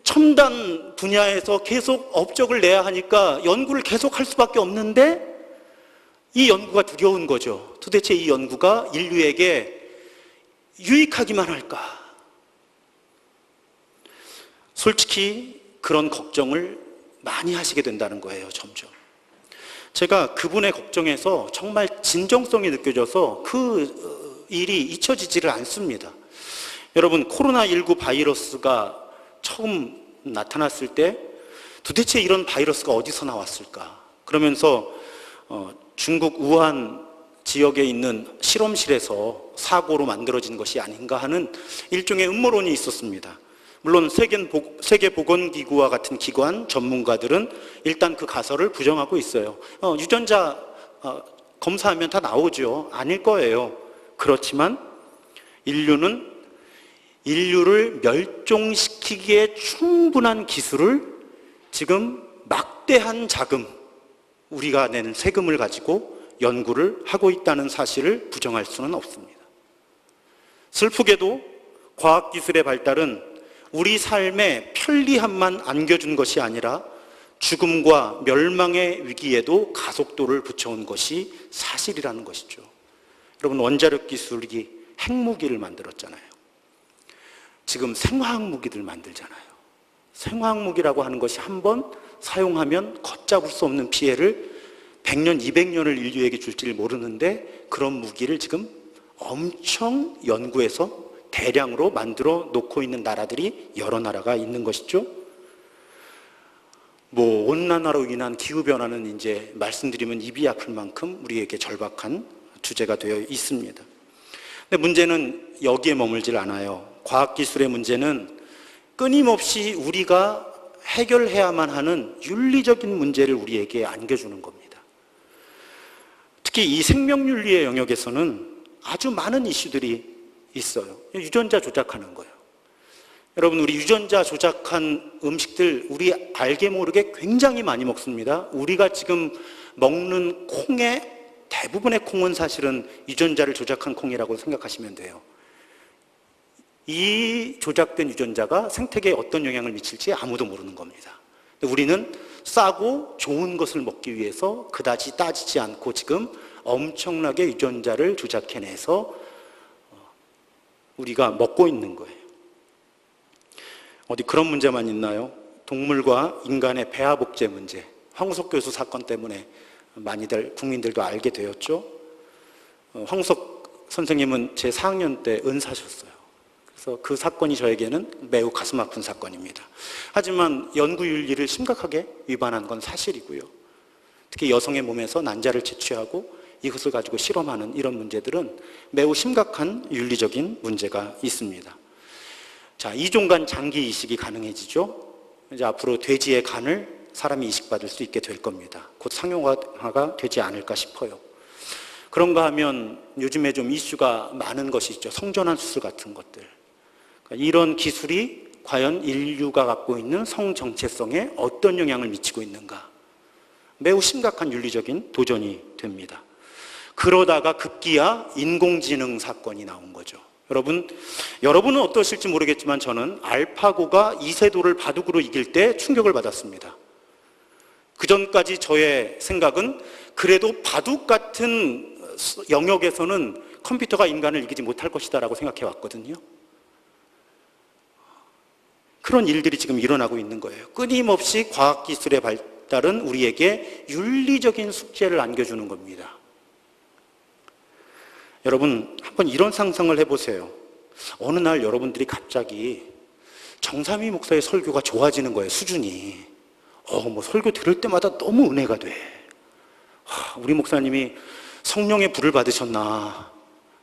첨단 분야에서 계속 업적을 내야 하니까 연구를 계속 할 수밖에 없는데 이 연구가 두려운 거죠. 도대체 이 연구가 인류에게 유익하기만 할까? 솔직히 그런 걱정을 많이 하시게 된다는 거예요, 점점. 제가 그분의 걱정에서 정말 진정성이 느껴져서 그 일이 잊혀지지를 않습니다. 여러분, 코로나19 바이러스가 처음 나타났을 때 도대체 이런 바이러스가 어디서 나왔을까? 그러면서 중국 우한 지역에 있는 실험실에서 사고로 만들어진 것이 아닌가 하는 일종의 음모론이 있었습니다. 물론 세계보건기구와 같은 기관 전문가들은 일단 그 가설을 부정하고 있어요. 유전자 검사하면 다 나오죠. 아닐 거예요. 그렇지만 인류를 멸종시키기에 충분한 기술을 지금 막대한 자금, 우리가 낸 세금을 가지고 연구를 하고 있다는 사실을 부정할 수는 없습니다. 슬프게도 과학기술의 발달은 우리 삶의 편리함만 안겨준 것이 아니라 죽음과 멸망의 위기에도 가속도를 붙여온 것이 사실이라는 것이죠. 여러분, 원자력 기술이 핵무기를 만들었잖아요. 지금 생화학무기들 만들잖아요. 생화학무기라고 하는 것이 한번 사용하면 걷잡을 수 없는 피해를 100년, 200년을 인류에게 줄지를 모르는데 그런 무기를 지금 엄청 연구해서 대량으로 만들어 놓고 있는 나라들이 여러 나라가 있는 것이죠. 온난화로 인한 기후변화는 이제 말씀드리면 입이 아플 만큼 우리에게 절박한 주제가 되어 있습니다. 근데 문제는 여기에 머물질 않아요. 과학기술의 문제는 끊임없이 우리가 해결해야만 하는 윤리적인 문제를 우리에게 안겨주는 겁니다. 특히 이 생명윤리의 영역에서는 아주 많은 이슈들이 있어요. 유전자 조작하는 거예요. 여러분, 우리 유전자 조작한 음식들 우리 알게 모르게 굉장히 많이 먹습니다. 우리가 지금 먹는 콩의 대부분의 콩은 사실은 유전자를 조작한 콩이라고 생각하시면 돼요. 이 조작된 유전자가 생태계에 어떤 영향을 미칠지 아무도 모르는 겁니다. 우리는 싸고 좋은 것을 먹기 위해서 그다지 따지지 않고 지금 엄청나게 유전자를 조작해내서 우리가 먹고 있는 거예요. 어디 그런 문제만 있나요? 동물과 인간의 배아복제 문제, 황우석 교수 사건 때문에 많이들 국민들도 알게 되었죠. 황우석 선생님은 제 4학년 때 은사셨어요. 그래서 그 사건이 저에게는 매우 가슴 아픈 사건입니다. 하지만 연구윤리를 심각하게 위반한 건 사실이고요. 특히 여성의 몸에서 난자를 채취하고 이것을 가지고 실험하는 이런 문제들은 매우 심각한 윤리적인 문제가 있습니다. 자, 이종간 장기 이식이 가능해지죠. 이제 앞으로 돼지의 간을 사람이 이식받을 수 있게 될 겁니다. 곧 상용화가 되지 않을까 싶어요. 그런가 하면 요즘에 좀 이슈가 많은 것이 있죠. 성전환 수술 같은 것들. 그러니까 이런 기술이 과연 인류가 갖고 있는 성 정체성에 어떤 영향을 미치고 있는가. 매우 심각한 윤리적인 도전이 됩니다. 그러다가 급기야 인공지능 사건이 나온 거죠. 여러분은 어떠실지 모르겠지만 저는 알파고가 이세돌을 바둑으로 이길 때 충격을 받았습니다. 그 전까지 저의 생각은 그래도 바둑 같은 영역에서는 컴퓨터가 인간을 이기지 못할 것이다 라고 생각해 왔거든요. 그런 일들이 지금 일어나고 있는 거예요. 끊임없이 과학기술의 발달은 우리에게 윤리적인 숙제를 안겨주는 겁니다. 여러분, 한번 이런 상상을 해보세요. 어느 날 여러분들이 갑자기 정삼위 목사의 설교가 좋아지는 거예요, 수준이. 뭐 설교 들을 때마다 너무 은혜가 돼. 우리 목사님이 성령의 불을 받으셨나.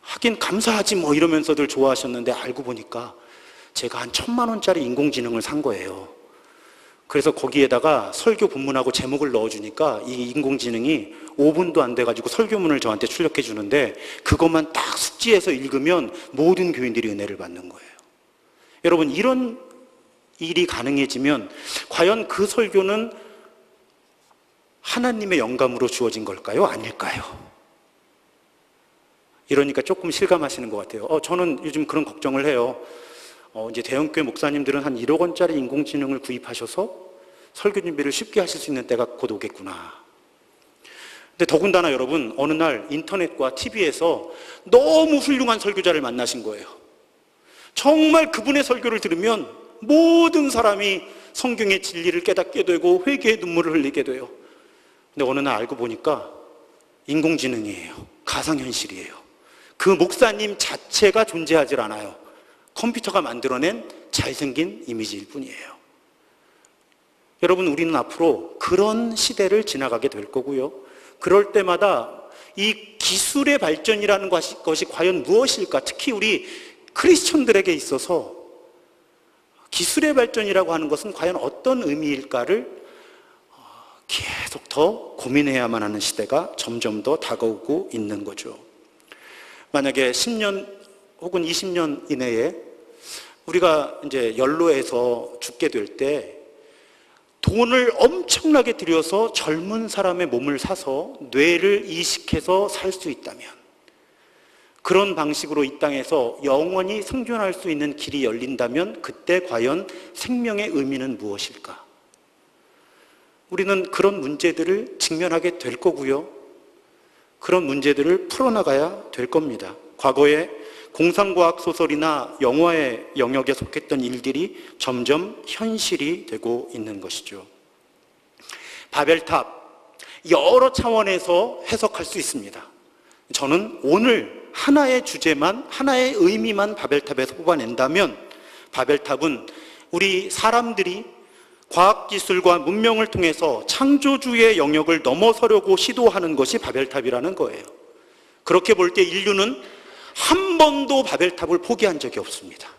하긴 감사하지 뭐 이러면서들 좋아하셨는데 알고 보니까 제가 한 1,000만 원짜리 인공지능을 산 거예요. 그래서 거기에다가 설교 본문하고 제목을 넣어주니까 이 인공지능이 5분도 안 돼가지고 설교문을 저한테 출력해 주는데 그것만 딱 숙지해서 읽으면 모든 교인들이 은혜를 받는 거예요. 여러분, 이런 일이 가능해지면 과연 그 설교는 하나님의 영감으로 주어진 걸까요? 아닐까요? 이러니까 조금 실감하시는 것 같아요. 저는 요즘 그런 걱정을 해요. 이제 대형교회 목사님들은 한 1억 원짜리 인공지능을 구입하셔서 설교 준비를 쉽게 하실 수 있는 때가 곧 오겠구나. 근데 더군다나 여러분, 어느 날 인터넷과 TV에서 너무 훌륭한 설교자를 만나신 거예요. 정말 그분의 설교를 들으면 모든 사람이 성경의 진리를 깨닫게 되고 회개의 눈물을 흘리게 돼요. 근데 어느 날 알고 보니까 인공지능이에요. 가상현실이에요. 그 목사님 자체가 존재하지 않아요. 컴퓨터가 만들어낸 잘생긴 이미지일 뿐이에요. 여러분, 우리는 앞으로 그런 시대를 지나가게 될 거고요. 그럴 때마다 이 기술의 발전이라는 것이 과연 무엇일까? 특히 우리 크리스천들에게 있어서 기술의 발전이라고 하는 것은 과연 어떤 의미일까를 계속 더 고민해야만 하는 시대가 점점 더 다가오고 있는 거죠. 만약에 10년 혹은 20년 이내에 우리가 이제 연로해서 죽게 될 때 돈을 엄청나게 들여서 젊은 사람의 몸을 사서 뇌를 이식해서 살 수 있다면, 그런 방식으로 이 땅에서 영원히 생존할 수 있는 길이 열린다면 그때 과연 생명의 의미는 무엇일까? 우리는 그런 문제들을 직면하게 될 거고요. 그런 문제들을 풀어나가야 될 겁니다. 과거에 공상과학 소설이나 영화의 영역에 속했던 일들이 점점 현실이 되고 있는 것이죠. 바벨탑, 여러 차원에서 해석할 수 있습니다. 저는 오늘 하나의 주제만, 하나의 의미만 바벨탑에서 뽑아낸다면 바벨탑은 우리 사람들이 과학기술과 문명을 통해서 창조주의 영역을 넘어서려고 시도하는 것이 바벨탑이라는 거예요. 그렇게 볼 때 인류는 한 번도 바벨탑을 포기한 적이 없습니다.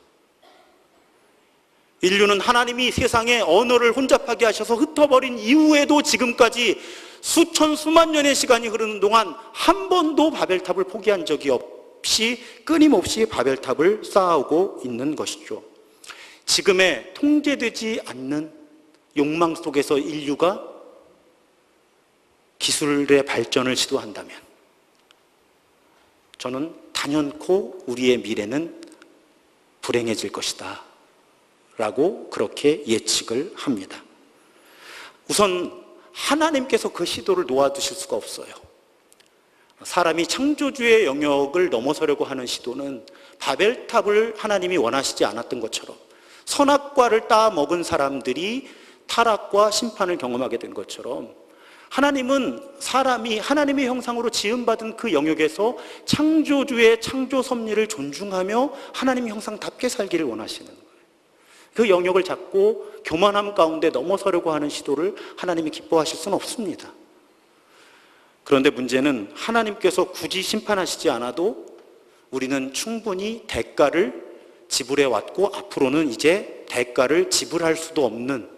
인류는 하나님이 세상에 언어를 혼잡하게 하셔서 흩어버린 이후에도 지금까지 수천 수만 년의 시간이 흐르는 동안 한 번도 바벨탑을 포기한 적이 없이 끊임없이 바벨탑을 쌓아오고 있는 것이죠. 지금의 통제되지 않는 욕망 속에서 인류가 기술의 발전을 시도한다면 저는 단연코 우리의 미래는 불행해질 것이다 라고 그렇게 예측을 합니다. 우선 하나님께서 그 시도를 놓아두실 수가 없어요. 사람이 창조주의 영역을 넘어서려고 하는 시도는 바벨탑을 하나님이 원하시지 않았던 것처럼, 선악과를 따먹은 사람들이 타락과 심판을 경험하게 된 것처럼, 하나님은 사람이 하나님의 형상으로 지음받은 그 영역에서 창조주의 창조 섭리를 존중하며 하나님의 형상답게 살기를 원하시는 거예요. 그 영역을 잡고 교만함 가운데 넘어서려고 하는 시도를 하나님이 기뻐하실 수는 없습니다. 그런데 문제는 하나님께서 굳이 심판하시지 않아도 우리는 충분히 대가를 지불해 왔고 앞으로는 이제 대가를 지불할 수도 없는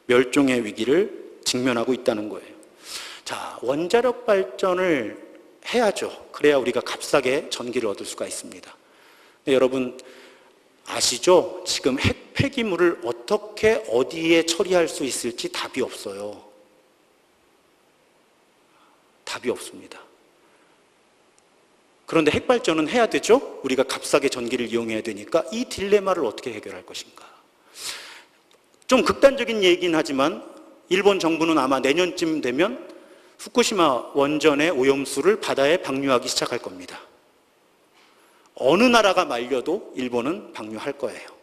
멸종의 위기를 직면하고 있다는 거예요. 자, 원자력 발전을 해야죠. 그래야 우리가 값싸게 전기를 얻을 수가 있습니다. 여러분 아시죠? 지금 핵 폐기물을 어떻게 어디에 처리할 수 있을지 답이 없어요. 답이 없습니다. 그런데 핵발전은 해야 되죠? 우리가 값싸게 전기를 이용해야 되니까 이 딜레마를 어떻게 해결할 것인가? 좀 극단적인 얘기긴 하지만 일본 정부는 아마 내년쯤 되면 후쿠시마 원전의 오염수를 바다에 방류하기 시작할 겁니다. 어느 나라가 말려도 일본은 방류할 거예요.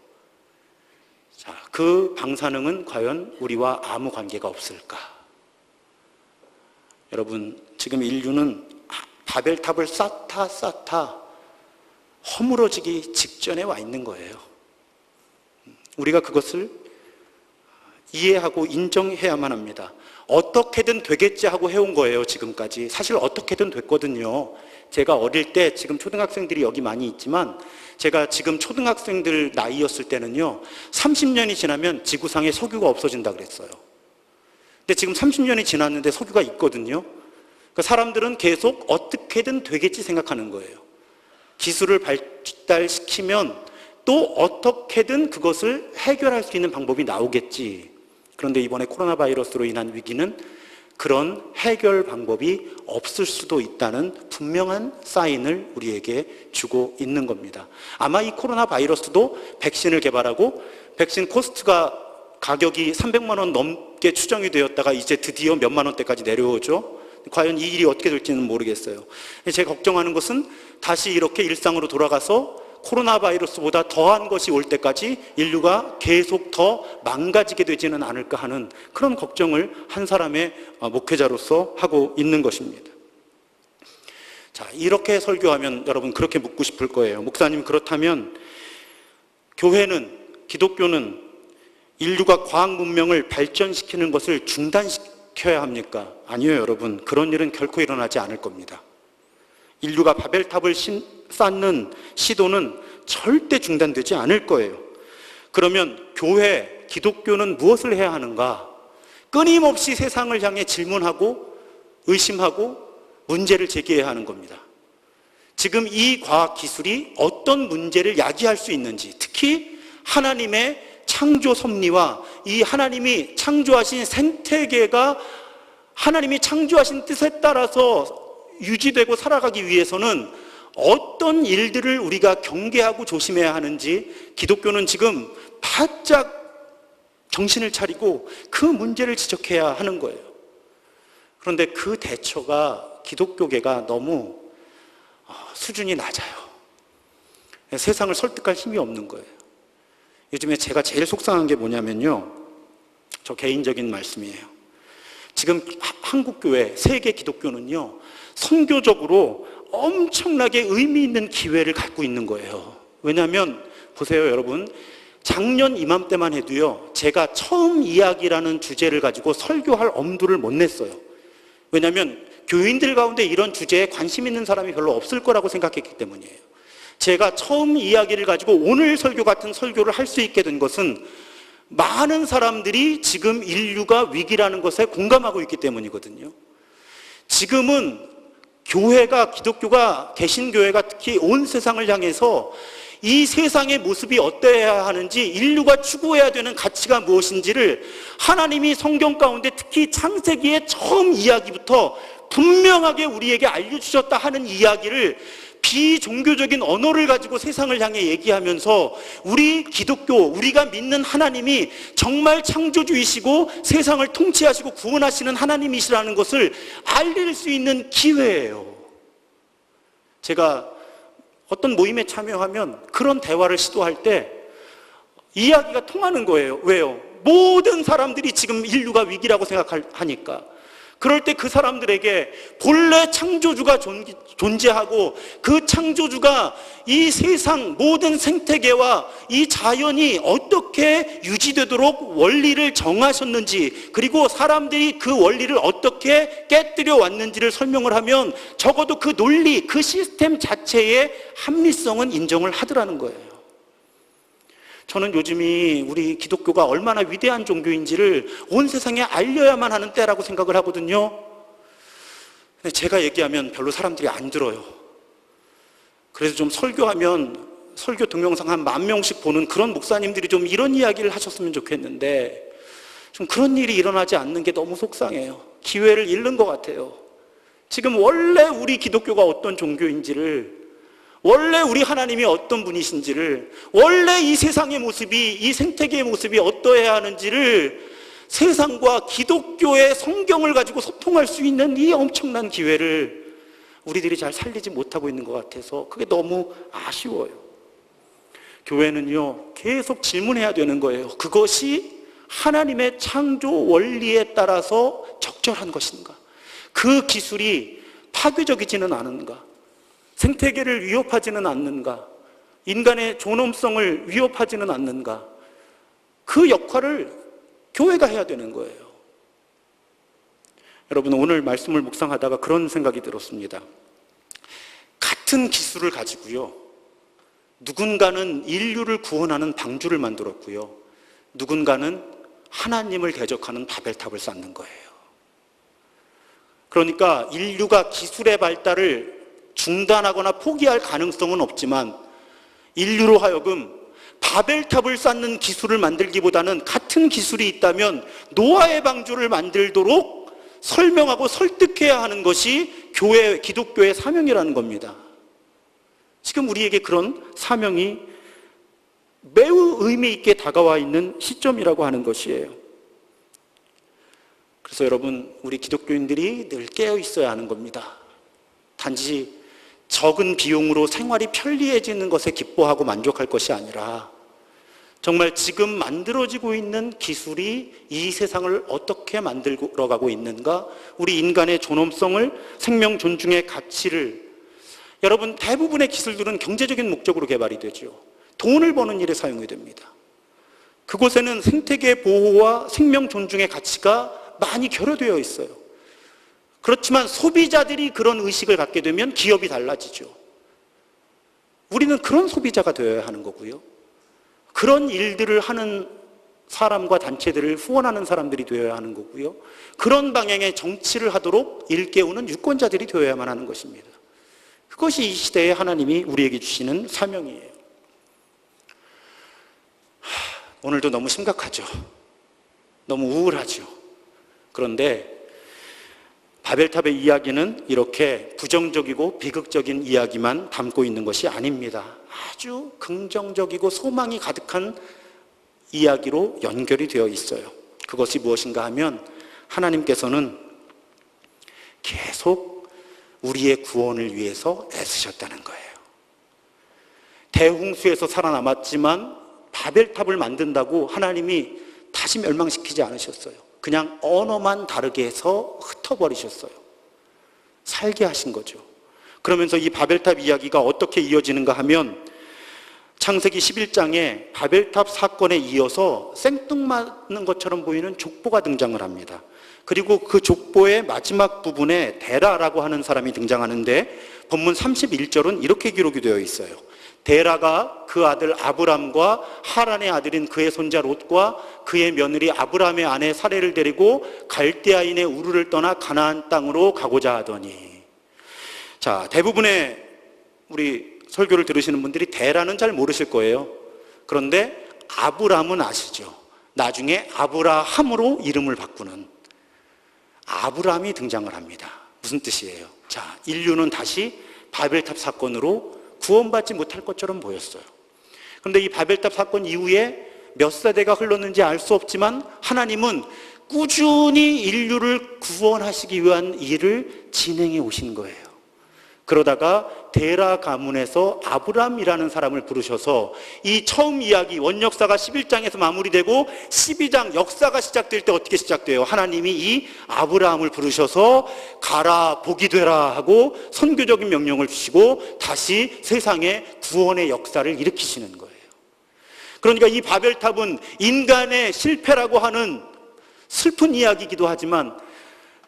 자, 그 방사능은 과연 우리와 아무 관계가 없을까? 여러분, 지금 인류는 바벨탑을 쌓다 허물어지기 직전에 와 있는 거예요. 우리가 그것을 이해하고 인정해야만 합니다. 어떻게든 되겠지 하고 해온 거예요, 지금까지. 사실 어떻게든 됐거든요. 제가 어릴 때, 지금 초등학생들이 여기 많이 있지만, 제가 지금 초등학생들 나이였을 때는요, 30년이 지나면 지구상에 석유가 없어진다 그랬어요. 근데 지금 30년이 지났는데 석유가 있거든요. 그러니까 사람들은 계속 어떻게든 되겠지 생각하는 거예요. 기술을 발달시키면 또 어떻게든 그것을 해결할 수 있는 방법이 나오겠지. 그런데 이번에 코로나 바이러스로 인한 위기는 그런 해결 방법이 없을 수도 있다는 분명한 사인을 우리에게 주고 있는 겁니다. 아마 이 코로나 바이러스도 백신을 개발하고 백신 코스트가 가격이 300만 원 넘게 추정이 되었다가 이제 드디어 몇만 원대까지 내려오죠. 과연 이 일이 어떻게 될지는 모르겠어요. 제가 걱정하는 것은 다시 이렇게 일상으로 돌아가서 코로나 바이러스보다 더한 것이 올 때까지 인류가 계속 더 망가지게 되지는 않을까 하는 그런 걱정을 한 사람의 목회자로서 하고 있는 것입니다. 자, 이렇게 설교하면 여러분 그렇게 묻고 싶을 거예요. 목사님, 그렇다면 교회는, 기독교는 인류가 과학 문명을 발전시키는 것을 중단시켜야 합니까? 아니요, 여러분. 그런 일은 결코 일어나지 않을 겁니다. 인류가 바벨탑을 쌓는 시도는 절대 중단되지 않을 거예요. 그러면 교회, 기독교는 무엇을 해야 하는가? 끊임없이 세상을 향해 질문하고 의심하고 문제를 제기해야 하는 겁니다. 지금 이 과학 기술이 어떤 문제를 야기할 수 있는지, 특히 하나님의 창조 섭리와 이 하나님이 창조하신 생태계가 하나님이 창조하신 뜻에 따라서 유지되고 살아가기 위해서는 어떤 일들을 우리가 경계하고 조심해야 하는지 기독교는 지금 바짝 정신을 차리고 그 문제를 지적해야 하는 거예요. 그런데 그 대처가 기독교계가 너무 수준이 낮아요. 세상을 설득할 힘이 없는 거예요. 요즘에 제가 제일 속상한 게 뭐냐면요, 저 개인적인 말씀이에요. 지금 한국교회, 세계 기독교는요, 선교적으로 엄청나게 의미 있는 기회를 갖고 있는 거예요. 왜냐하면 보세요, 여러분. 작년 이맘때만 해도요, 제가 처음 이야기라는 주제를 가지고 설교할 엄두를 못 냈어요. 왜냐하면 교인들 가운데 이런 주제에 관심 있는 사람이 별로 없을 거라고 생각했기 때문이에요. 제가 처음 이야기를 가지고 오늘 설교 같은 설교를 할 수 있게 된 것은 많은 사람들이 지금 인류가 위기라는 것에 공감하고 있기 때문이거든요. 지금은 교회가, 기독교가, 개신교회가 특히 온 세상을 향해서 이 세상의 모습이 어떠해야 하는지, 인류가 추구해야 되는 가치가 무엇인지를 하나님이 성경 가운데 특히 창세기의 처음 이야기부터 분명하게 우리에게 알려주셨다 하는 이야기를 비종교적인 언어를 가지고 세상을 향해 얘기하면서 우리 기독교, 우리가 믿는 하나님이 정말 창조주이시고 세상을 통치하시고 구원하시는 하나님이시라는 것을 알릴 수 있는 기회예요. 제가 어떤 모임에 참여하면 그런 대화를 시도할 때 이야기가 통하는 거예요. 왜요? 모든 사람들이 지금 인류가 위기라고 생각하니까. 그럴 때 그 사람들에게 본래 창조주가 존재하고 그 창조주가 이 세상 모든 생태계와 이 자연이 어떻게 유지되도록 원리를 정하셨는지, 그리고 사람들이 그 원리를 어떻게 깨뜨려 왔는지를 설명을 하면 적어도 그 논리, 그 시스템 자체의 합리성은 인정을 하더라는 거예요. 저는 요즘이 우리 기독교가 얼마나 위대한 종교인지를 온 세상에 알려야만 하는 때라고 생각을 하거든요. 근데 제가 얘기하면 별로 사람들이 안 들어요. 그래서 좀 설교하면 설교 동영상 한 10,000명씩 보는 그런 목사님들이 좀 이런 이야기를 하셨으면 좋겠는데 좀 그런 일이 일어나지 않는 게 너무 속상해요. 기회를 잃는 것 같아요. 지금 원래 우리 기독교가 어떤 종교인지를, 원래 우리 하나님이 어떤 분이신지를, 원래 이 세상의 모습이, 이 생태계의 모습이 어떠해야 하는지를 세상과 기독교의 성경을 가지고 소통할 수 있는 이 엄청난 기회를 우리들이 잘 살리지 못하고 있는 것 같아서 그게 너무 아쉬워요. 교회는요, 계속 질문해야 되는 거예요. 그것이 하나님의 창조 원리에 따라서 적절한 것인가? 그 기술이 파괴적이지는 않은가? 생태계를 위협하지는 않는가? 인간의 존엄성을 위협하지는 않는가? 그 역할을 교회가 해야 되는 거예요. 여러분, 오늘 말씀을 묵상하다가 그런 생각이 들었습니다. 같은 기술을 가지고요, 누군가는 인류를 구원하는 방주를 만들었고요, 누군가는 하나님을 대적하는 바벨탑을 쌓는 거예요. 그러니까 인류가 기술의 발달을 중단하거나 포기할 가능성은 없지만 인류로 하여금 바벨탑을 쌓는 기술을 만들기보다는 같은 기술이 있다면 노아의 방주를 만들도록 설명하고 설득해야 하는 것이 교회, 기독교의 사명이라는 겁니다. 지금 우리에게 그런 사명이 매우 의미 있게 다가와 있는 시점이라고 하는 것이에요. 그래서 여러분, 우리 기독교인들이 늘 깨어 있어야 하는 겁니다. 단지 적은 비용으로 생활이 편리해지는 것에 기뻐하고 만족할 것이 아니라 정말 지금 만들어지고 있는 기술이 이 세상을 어떻게 만들어가고 있는가, 우리 인간의 존엄성을, 생명 존중의 가치를, 여러분, 대부분의 기술들은 경제적인 목적으로 개발이 되죠. 돈을 버는 일에 사용이 됩니다. 그곳에는 생태계 보호와 생명 존중의 가치가 많이 결여되어 있어요. 그렇지만 소비자들이 그런 의식을 갖게 되면 기업이 달라지죠. 우리는 그런 소비자가 되어야 하는 거고요, 그런 일들을 하는 사람과 단체들을 후원하는 사람들이 되어야 하는 거고요, 그런 방향의 정치를 하도록 일깨우는 유권자들이 되어야만 하는 것입니다. 그것이 이 시대에 하나님이 우리에게 주시는 사명이에요. 오늘도 너무 심각하죠. 너무 우울하죠. 그런데 바벨탑의 이야기는 이렇게 부정적이고 비극적인 이야기만 담고 있는 것이 아닙니다. 아주 긍정적이고 소망이 가득한 이야기로 연결이 되어 있어요. 그것이 무엇인가 하면 하나님께서는 계속 우리의 구원을 위해서 애쓰셨다는 거예요. 대홍수에서 살아남았지만 바벨탑을 만든다고 하나님이 다시 멸망시키지 않으셨어요. 그냥 언어만 다르게 해서 흩어버리셨어요. 살게 하신 거죠. 그러면서 이 바벨탑 이야기가 어떻게 이어지는가 하면 창세기 11장에 바벨탑 사건에 이어서 생뚱맞는 것처럼 보이는 족보가 등장을 합니다. 그리고 그 족보의 마지막 부분에 데라라고 하는 사람이 등장하는데 본문 31절은 이렇게 기록이 되어 있어요. 데라가 그 아들 아브람과 하란의 아들인 그의 손자 롯과 그의 며느리 아브람의 아내 사레를 데리고 갈대아인의 우르를 떠나 가나안 땅으로 가고자 하더니, 자, 대부분의 우리 설교를 들으시는 분들이 데라는 잘 모르실 거예요. 그런데 아브람은 아시죠? 나중에 아브라함으로 이름을 바꾸는 아브람이 등장을 합니다. 무슨 뜻이에요? 자, 인류는 다시 바벨탑 사건으로 구원받지 못할 것처럼 보였어요. 그런데 이 바벨탑 사건 이후에 몇 세대가 흘렀는지 알 수 없지만 하나님은 꾸준히 인류를 구원하시기 위한 일을 진행해 오신 거예요. 그러다가 데라 가문에서 아브람이라는 사람을 부르셔서 이 처음 이야기, 원역사가 11장에서 마무리되고 12장 역사가 시작될 때 어떻게 시작돼요? 하나님이 이 아브라함을 부르셔서 가라, 복이 되라 하고 선교적인 명령을 주시고 다시 세상에 구원의 역사를 일으키시는 거예요. 그러니까 이 바벨탑은 인간의 실패라고 하는 슬픈 이야기이기도 하지만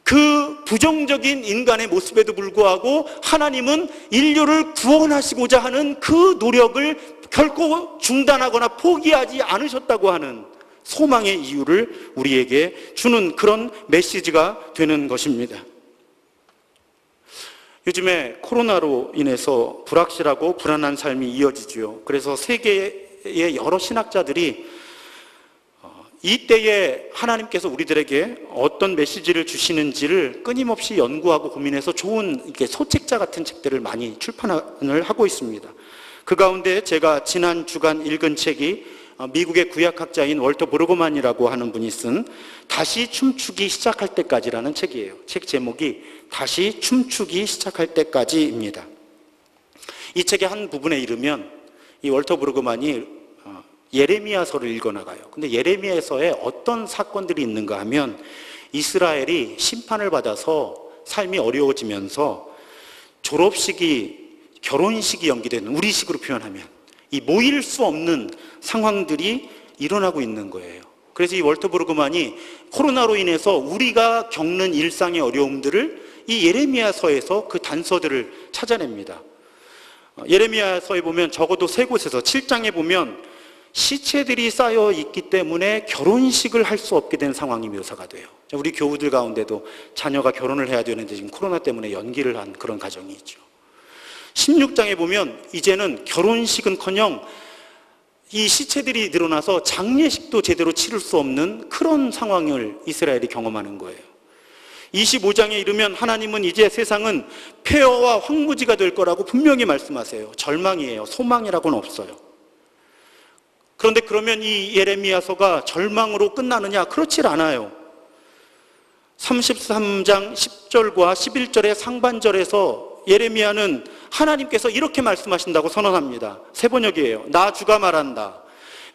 그 부정적인 인간의 모습에도 불구하고 하나님은 인류를 구원하시고자 하는 그 노력을 결코 중단하거나 포기하지 않으셨다고 하는 소망의 이유를 우리에게 주는 그런 메시지가 되는 것입니다. 요즘에 코로나로 인해서 불확실하고 불안한 삶이 이어지죠. 그래서 세계의 여러 신학자들이 이때에 하나님께서 우리들에게 어떤 메시지를 주시는지를 끊임없이 연구하고 고민해서 좋은 이렇게 소책자 같은 책들을 많이 출판을 하고 있습니다. 그 가운데 제가 지난 주간 읽은 책이 미국의 구약학자인 월터 브루그만이라고 하는 분이 쓴 다시 춤추기 시작할 때까지라는 책이에요. 책 제목이 다시 춤추기 시작할 때까지입니다. 이 책의 한 부분에 이르면 이 월터 브루그만이 예레미야서를 읽어나가요. 근데 예레미야서에 어떤 사건들이 있는가 하면 이스라엘이 심판을 받아서 삶이 어려워지면서 졸업식이 결혼식이 연기되는, 우리식으로 표현하면 이 모일 수 없는 상황들이 일어나고 있는 거예요. 그래서 이 월터 브루그만이 코로나로 인해서 우리가 겪는 일상의 어려움들을 이 예레미야서에서 그 단서들을 찾아냅니다. 예레미야서에 보면 적어도 3곳에서 7장에 보면 시체들이 쌓여 있기 때문에 결혼식을 할 수 없게 된 상황이 묘사가 돼요. 우리 교우들 가운데도 자녀가 결혼을 해야 되는데 지금 코로나 때문에 연기를 한 그런 가정이 있죠. 16장에 보면 이제는 결혼식은커녕 이 시체들이 늘어나서 장례식도 제대로 치를 수 없는 그런 상황을 이스라엘이 경험하는 거예요. 25장에 이르면 하나님은 이제 세상은 폐허와 황무지가 될 거라고 분명히 말씀하세요. 절망이에요. 소망이라고는 없어요. 그런데 그러면 이 예레미야서가 절망으로 끝나느냐? 그렇질 않아요. 33장 10절과 11절의 상반절에서 예레미야는 하나님께서 이렇게 말씀하신다고 선언합니다. 새 번역이에요. 나 주가 말한다.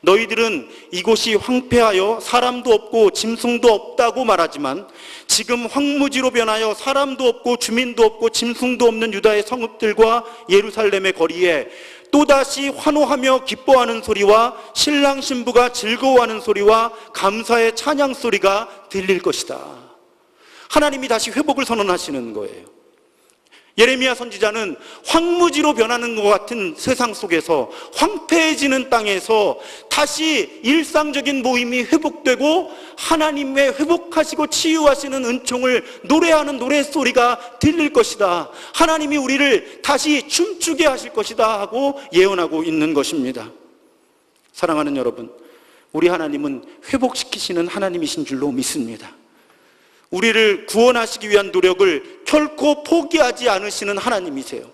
너희들은 이곳이 황폐하여 사람도 없고 짐승도 없다고 말하지만 지금 황무지로 변하여 사람도 없고 주민도 없고 짐승도 없는 유다의 성읍들과 예루살렘의 거리에 또다시 환호하며 기뻐하는 소리와 신랑 신부가 즐거워하는 소리와 감사의 찬양 소리가 들릴 것이다. 하나님이 다시 회복을 선언하시는 거예요. 예레미야 선지자는 황무지로 변하는 것 같은 세상 속에서, 황폐해지는 땅에서 다시 일상적인 모임이 회복되고 하나님의 회복하시고 치유하시는 은총을 노래하는 노랫소리가 들릴 것이다. 하나님이 우리를 다시 춤추게 하실 것이다 하고 예언하고 있는 것입니다. 사랑하는 여러분, 우리 하나님은 회복시키시는 하나님이신 줄로 믿습니다. 우리를 구원하시기 위한 노력을 결코 포기하지 않으시는 하나님이세요.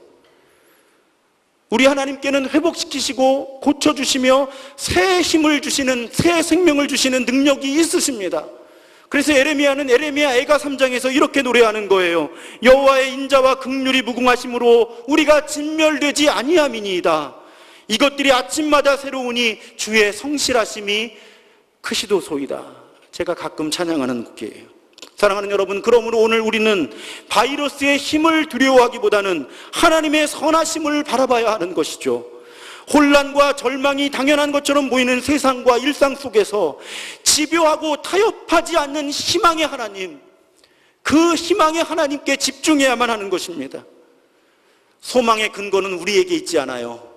우리 하나님께는 회복시키시고 고쳐주시며 새 힘을 주시는, 새 생명을 주시는 능력이 있으십니다. 그래서 에레미야는 에레미야 애가 3장에서 이렇게 노래하는 거예요. 여호와의 인자와 긍휼이 무궁하심으로 우리가 진멸되지 아니함이니이다. 이것들이 아침마다 새로우니 주의 성실하심이 크시도소이다. 제가 가끔 찬양하는 곡이에요. 사랑하는 여러분, 그러므로 오늘 우리는 바이러스의 힘을 두려워하기보다는 하나님의 선하심을 바라봐야 하는 것이죠. 혼란과 절망이 당연한 것처럼 보이는 세상과 일상 속에서 집요하고 타협하지 않는 희망의 하나님, 그 희망의 하나님께 집중해야만 하는 것입니다. 소망의 근거는 우리에게 있지 않아요.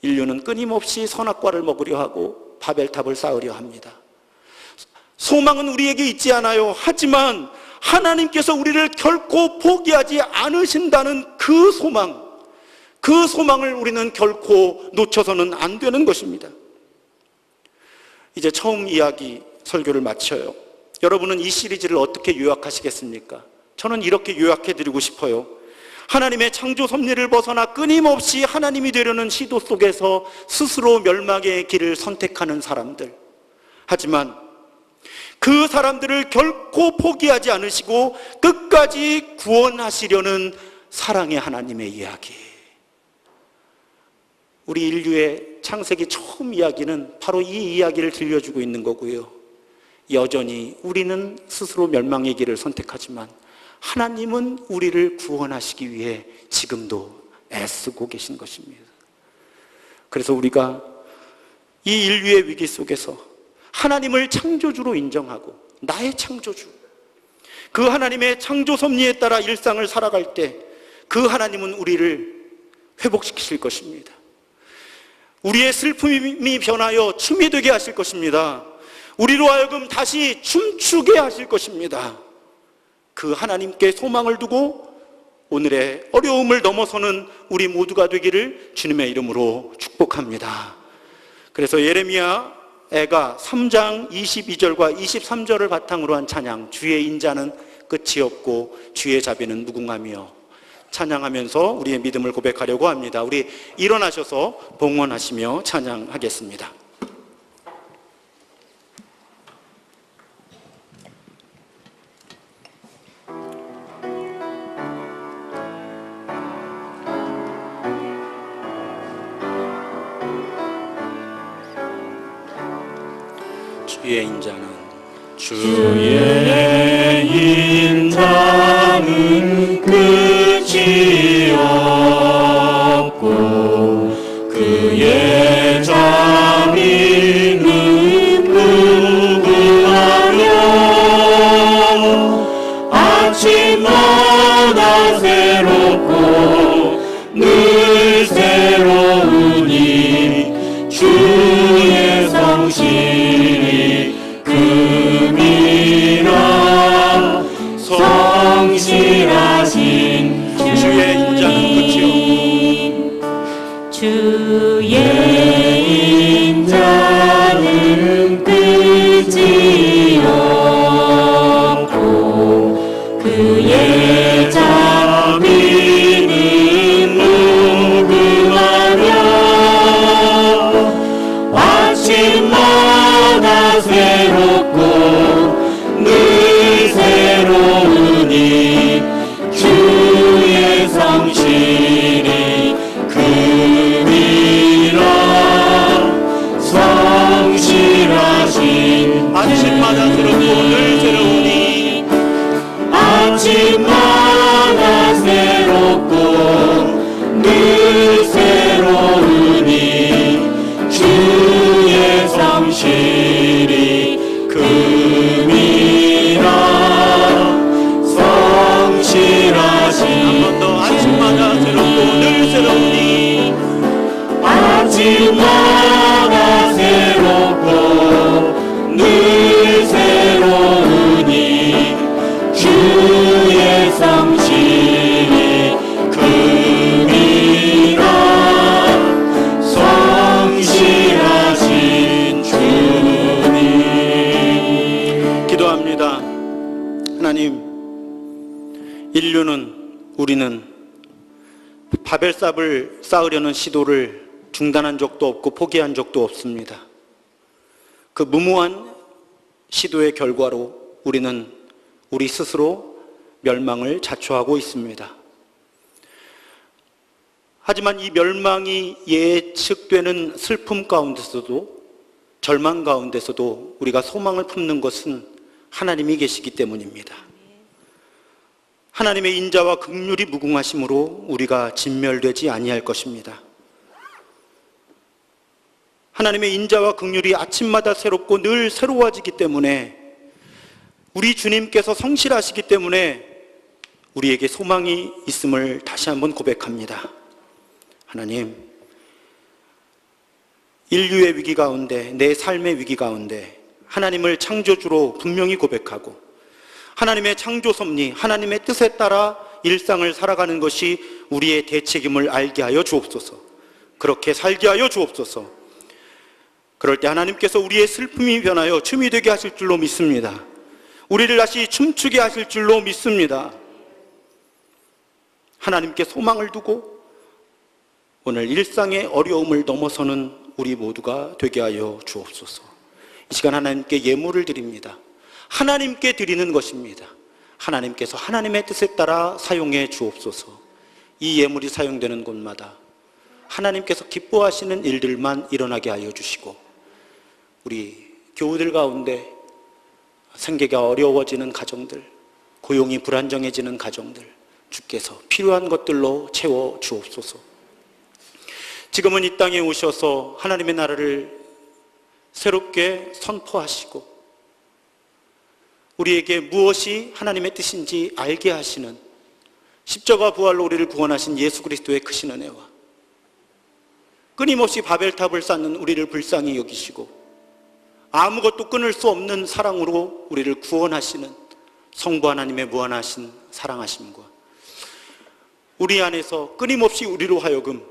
인류는 끊임없이 선악과를 먹으려 하고 바벨탑을 쌓으려 합니다. 소망은 우리에게 있지 않아요. 하지만 하나님께서 우리를 결코 포기하지 않으신다는 그 소망을 우리는 결코 놓쳐서는 안 되는 것입니다. 이제 처음 이야기 설교를 마쳐요. 여러분은 이 시리즈를 어떻게 요약하시겠습니까? 저는 이렇게 요약해드리고 싶어요. 하나님의 창조 섭리를 벗어나 끊임없이 하나님이 되려는 시도 속에서 스스로 멸망의 길을 선택하는 사람들, 하지만 그 사람들을 결코 포기하지 않으시고 끝까지 구원하시려는 사랑의 하나님의 이야기. 우리 인류의 창세기 처음 이야기는 바로 이 이야기를 들려주고 있는 거고요. 여전히 우리는 스스로 멸망의 길을 선택하지만 하나님은 우리를 구원하시기 위해 지금도 애쓰고 계신 것입니다. 그래서 우리가 이 인류의 위기 속에서 하나님을 창조주로 인정하고 나의 창조주, 그 하나님의 창조 섭리에 따라 일상을 살아갈 때 그 하나님은 우리를 회복시키실 것입니다. 우리의 슬픔이 변하여 춤이 되게 하실 것입니다. 우리로 하여금 다시 춤추게 하실 것입니다. 그 하나님께 소망을 두고 오늘의 어려움을 넘어서는 우리 모두가 되기를 주님의 이름으로 축복합니다. 그래서 예레미야 애가 3장 22절과 23절을 바탕으로 한 찬양, 주의 인자는 끝이 없고 주의 자비는 무궁하며, 찬양하면서 우리의 믿음을 고백하려고 합니다. 우리 일어나셔서 봉헌하시며 찬양하겠습니다. 주의 인자는 주의 인자는 끝이 없고 그의 자비는 무궁하며 아침마다 새롭고 늘 새로우니 주의 성실이 금이라 성실하신 주의 인자는 끝이 주의 인자는 끝이 없고 그의 자비는 무궁하며 아침마다 새롭고 늘 새로우니 주의 성실이 금이라 성실하신 아침마다 새롭고 늘 새로우니 아침마다 새롭고 늘 새로우니 주의 성실이 금이라 성실하신 한 번 더 아침마다 새롭고 늘 새로우니 아침마다 새롭고 늘 새로우니 주의 성실이 금이라 성실하신 주님. 기도합니다. 하나님, 인류는 우리는 바벨탑을 쌓으려는 시도를 중단한 적도 없고 포기한 적도 없습니다. 그 무모한 시도의 결과로 우리는 우리 스스로 멸망을 자초하고 있습니다. 하지만 이 멸망이 예측되는 슬픔 가운데서도 절망 가운데서도 우리가 소망을 품는 것은 하나님이 계시기 때문입니다. 하나님의 인자와 긍휼이 무궁하심으로 우리가 진멸되지 아니할 것입니다. 하나님의 인자와 긍휼이 아침마다 새롭고 늘 새로워지기 때문에 우리 주님께서 성실하시기 때문에 우리에게 소망이 있음을 다시 한번 고백합니다. 하나님, 인류의 위기 가운데, 내 삶의 위기 가운데 하나님을 창조주로 분명히 고백하고 하나님의 창조 섭리, 하나님의 뜻에 따라 일상을 살아가는 것이 우리의 대책임을 알게 하여 주옵소서. 그렇게 살게 하여 주옵소서. 그럴 때 하나님께서 우리의 슬픔이 변하여 춤이 되게 하실 줄로 믿습니다. 우리를 다시 춤추게 하실 줄로 믿습니다. 하나님께 소망을 두고 오늘 일상의 어려움을 넘어서는 우리 모두가 되게 하여 주옵소서. 이 시간 하나님께 예물을 드립니다. 하나님께 드리는 것입니다. 하나님께서 하나님의 뜻에 따라 사용해 주옵소서. 이 예물이 사용되는 곳마다 하나님께서 기뻐하시는 일들만 일어나게 하여 주시고 우리 교우들 가운데 생계가 어려워지는 가정들, 고용이 불안정해지는 가정들 주께서 필요한 것들로 채워 주옵소서. 지금은 이 땅에 오셔서 하나님의 나라를 새롭게 선포하시고 우리에게 무엇이 하나님의 뜻인지 알게 하시는 십자가 부활로 우리를 구원하신 예수 그리스도의 크신 은혜와 끊임없이 바벨탑을 쌓는 우리를 불쌍히 여기시고 아무것도 끊을 수 없는 사랑으로 우리를 구원하시는 성부 하나님의 무한하신 사랑하심과 우리 안에서 끊임없이 우리로 하여금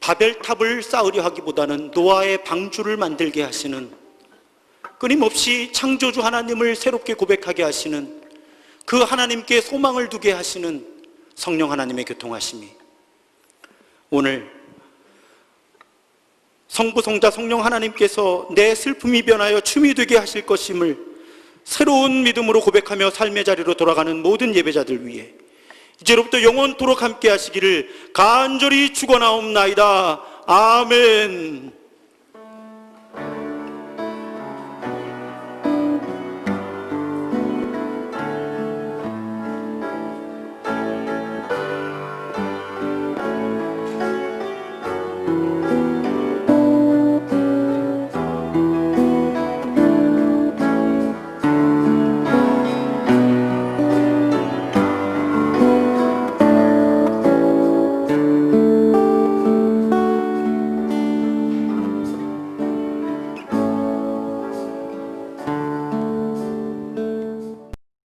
바벨탑을 쌓으려 하기보다는 노아의 방주를 만들게 하시는 끊임없이 창조주 하나님을 새롭게 고백하게 하시는 그 하나님께 소망을 두게 하시는 성령 하나님의 교통하심이 오늘 성부 성자 성령 하나님께서 내 슬픔이 변하여 춤이 되게 하실 것임을 새로운 믿음으로 고백하며 삶의 자리로 돌아가는 모든 예배자들 위해 이제로부터 영원토록 함께 하시기를 간절히 축원하옵나이다. 아멘.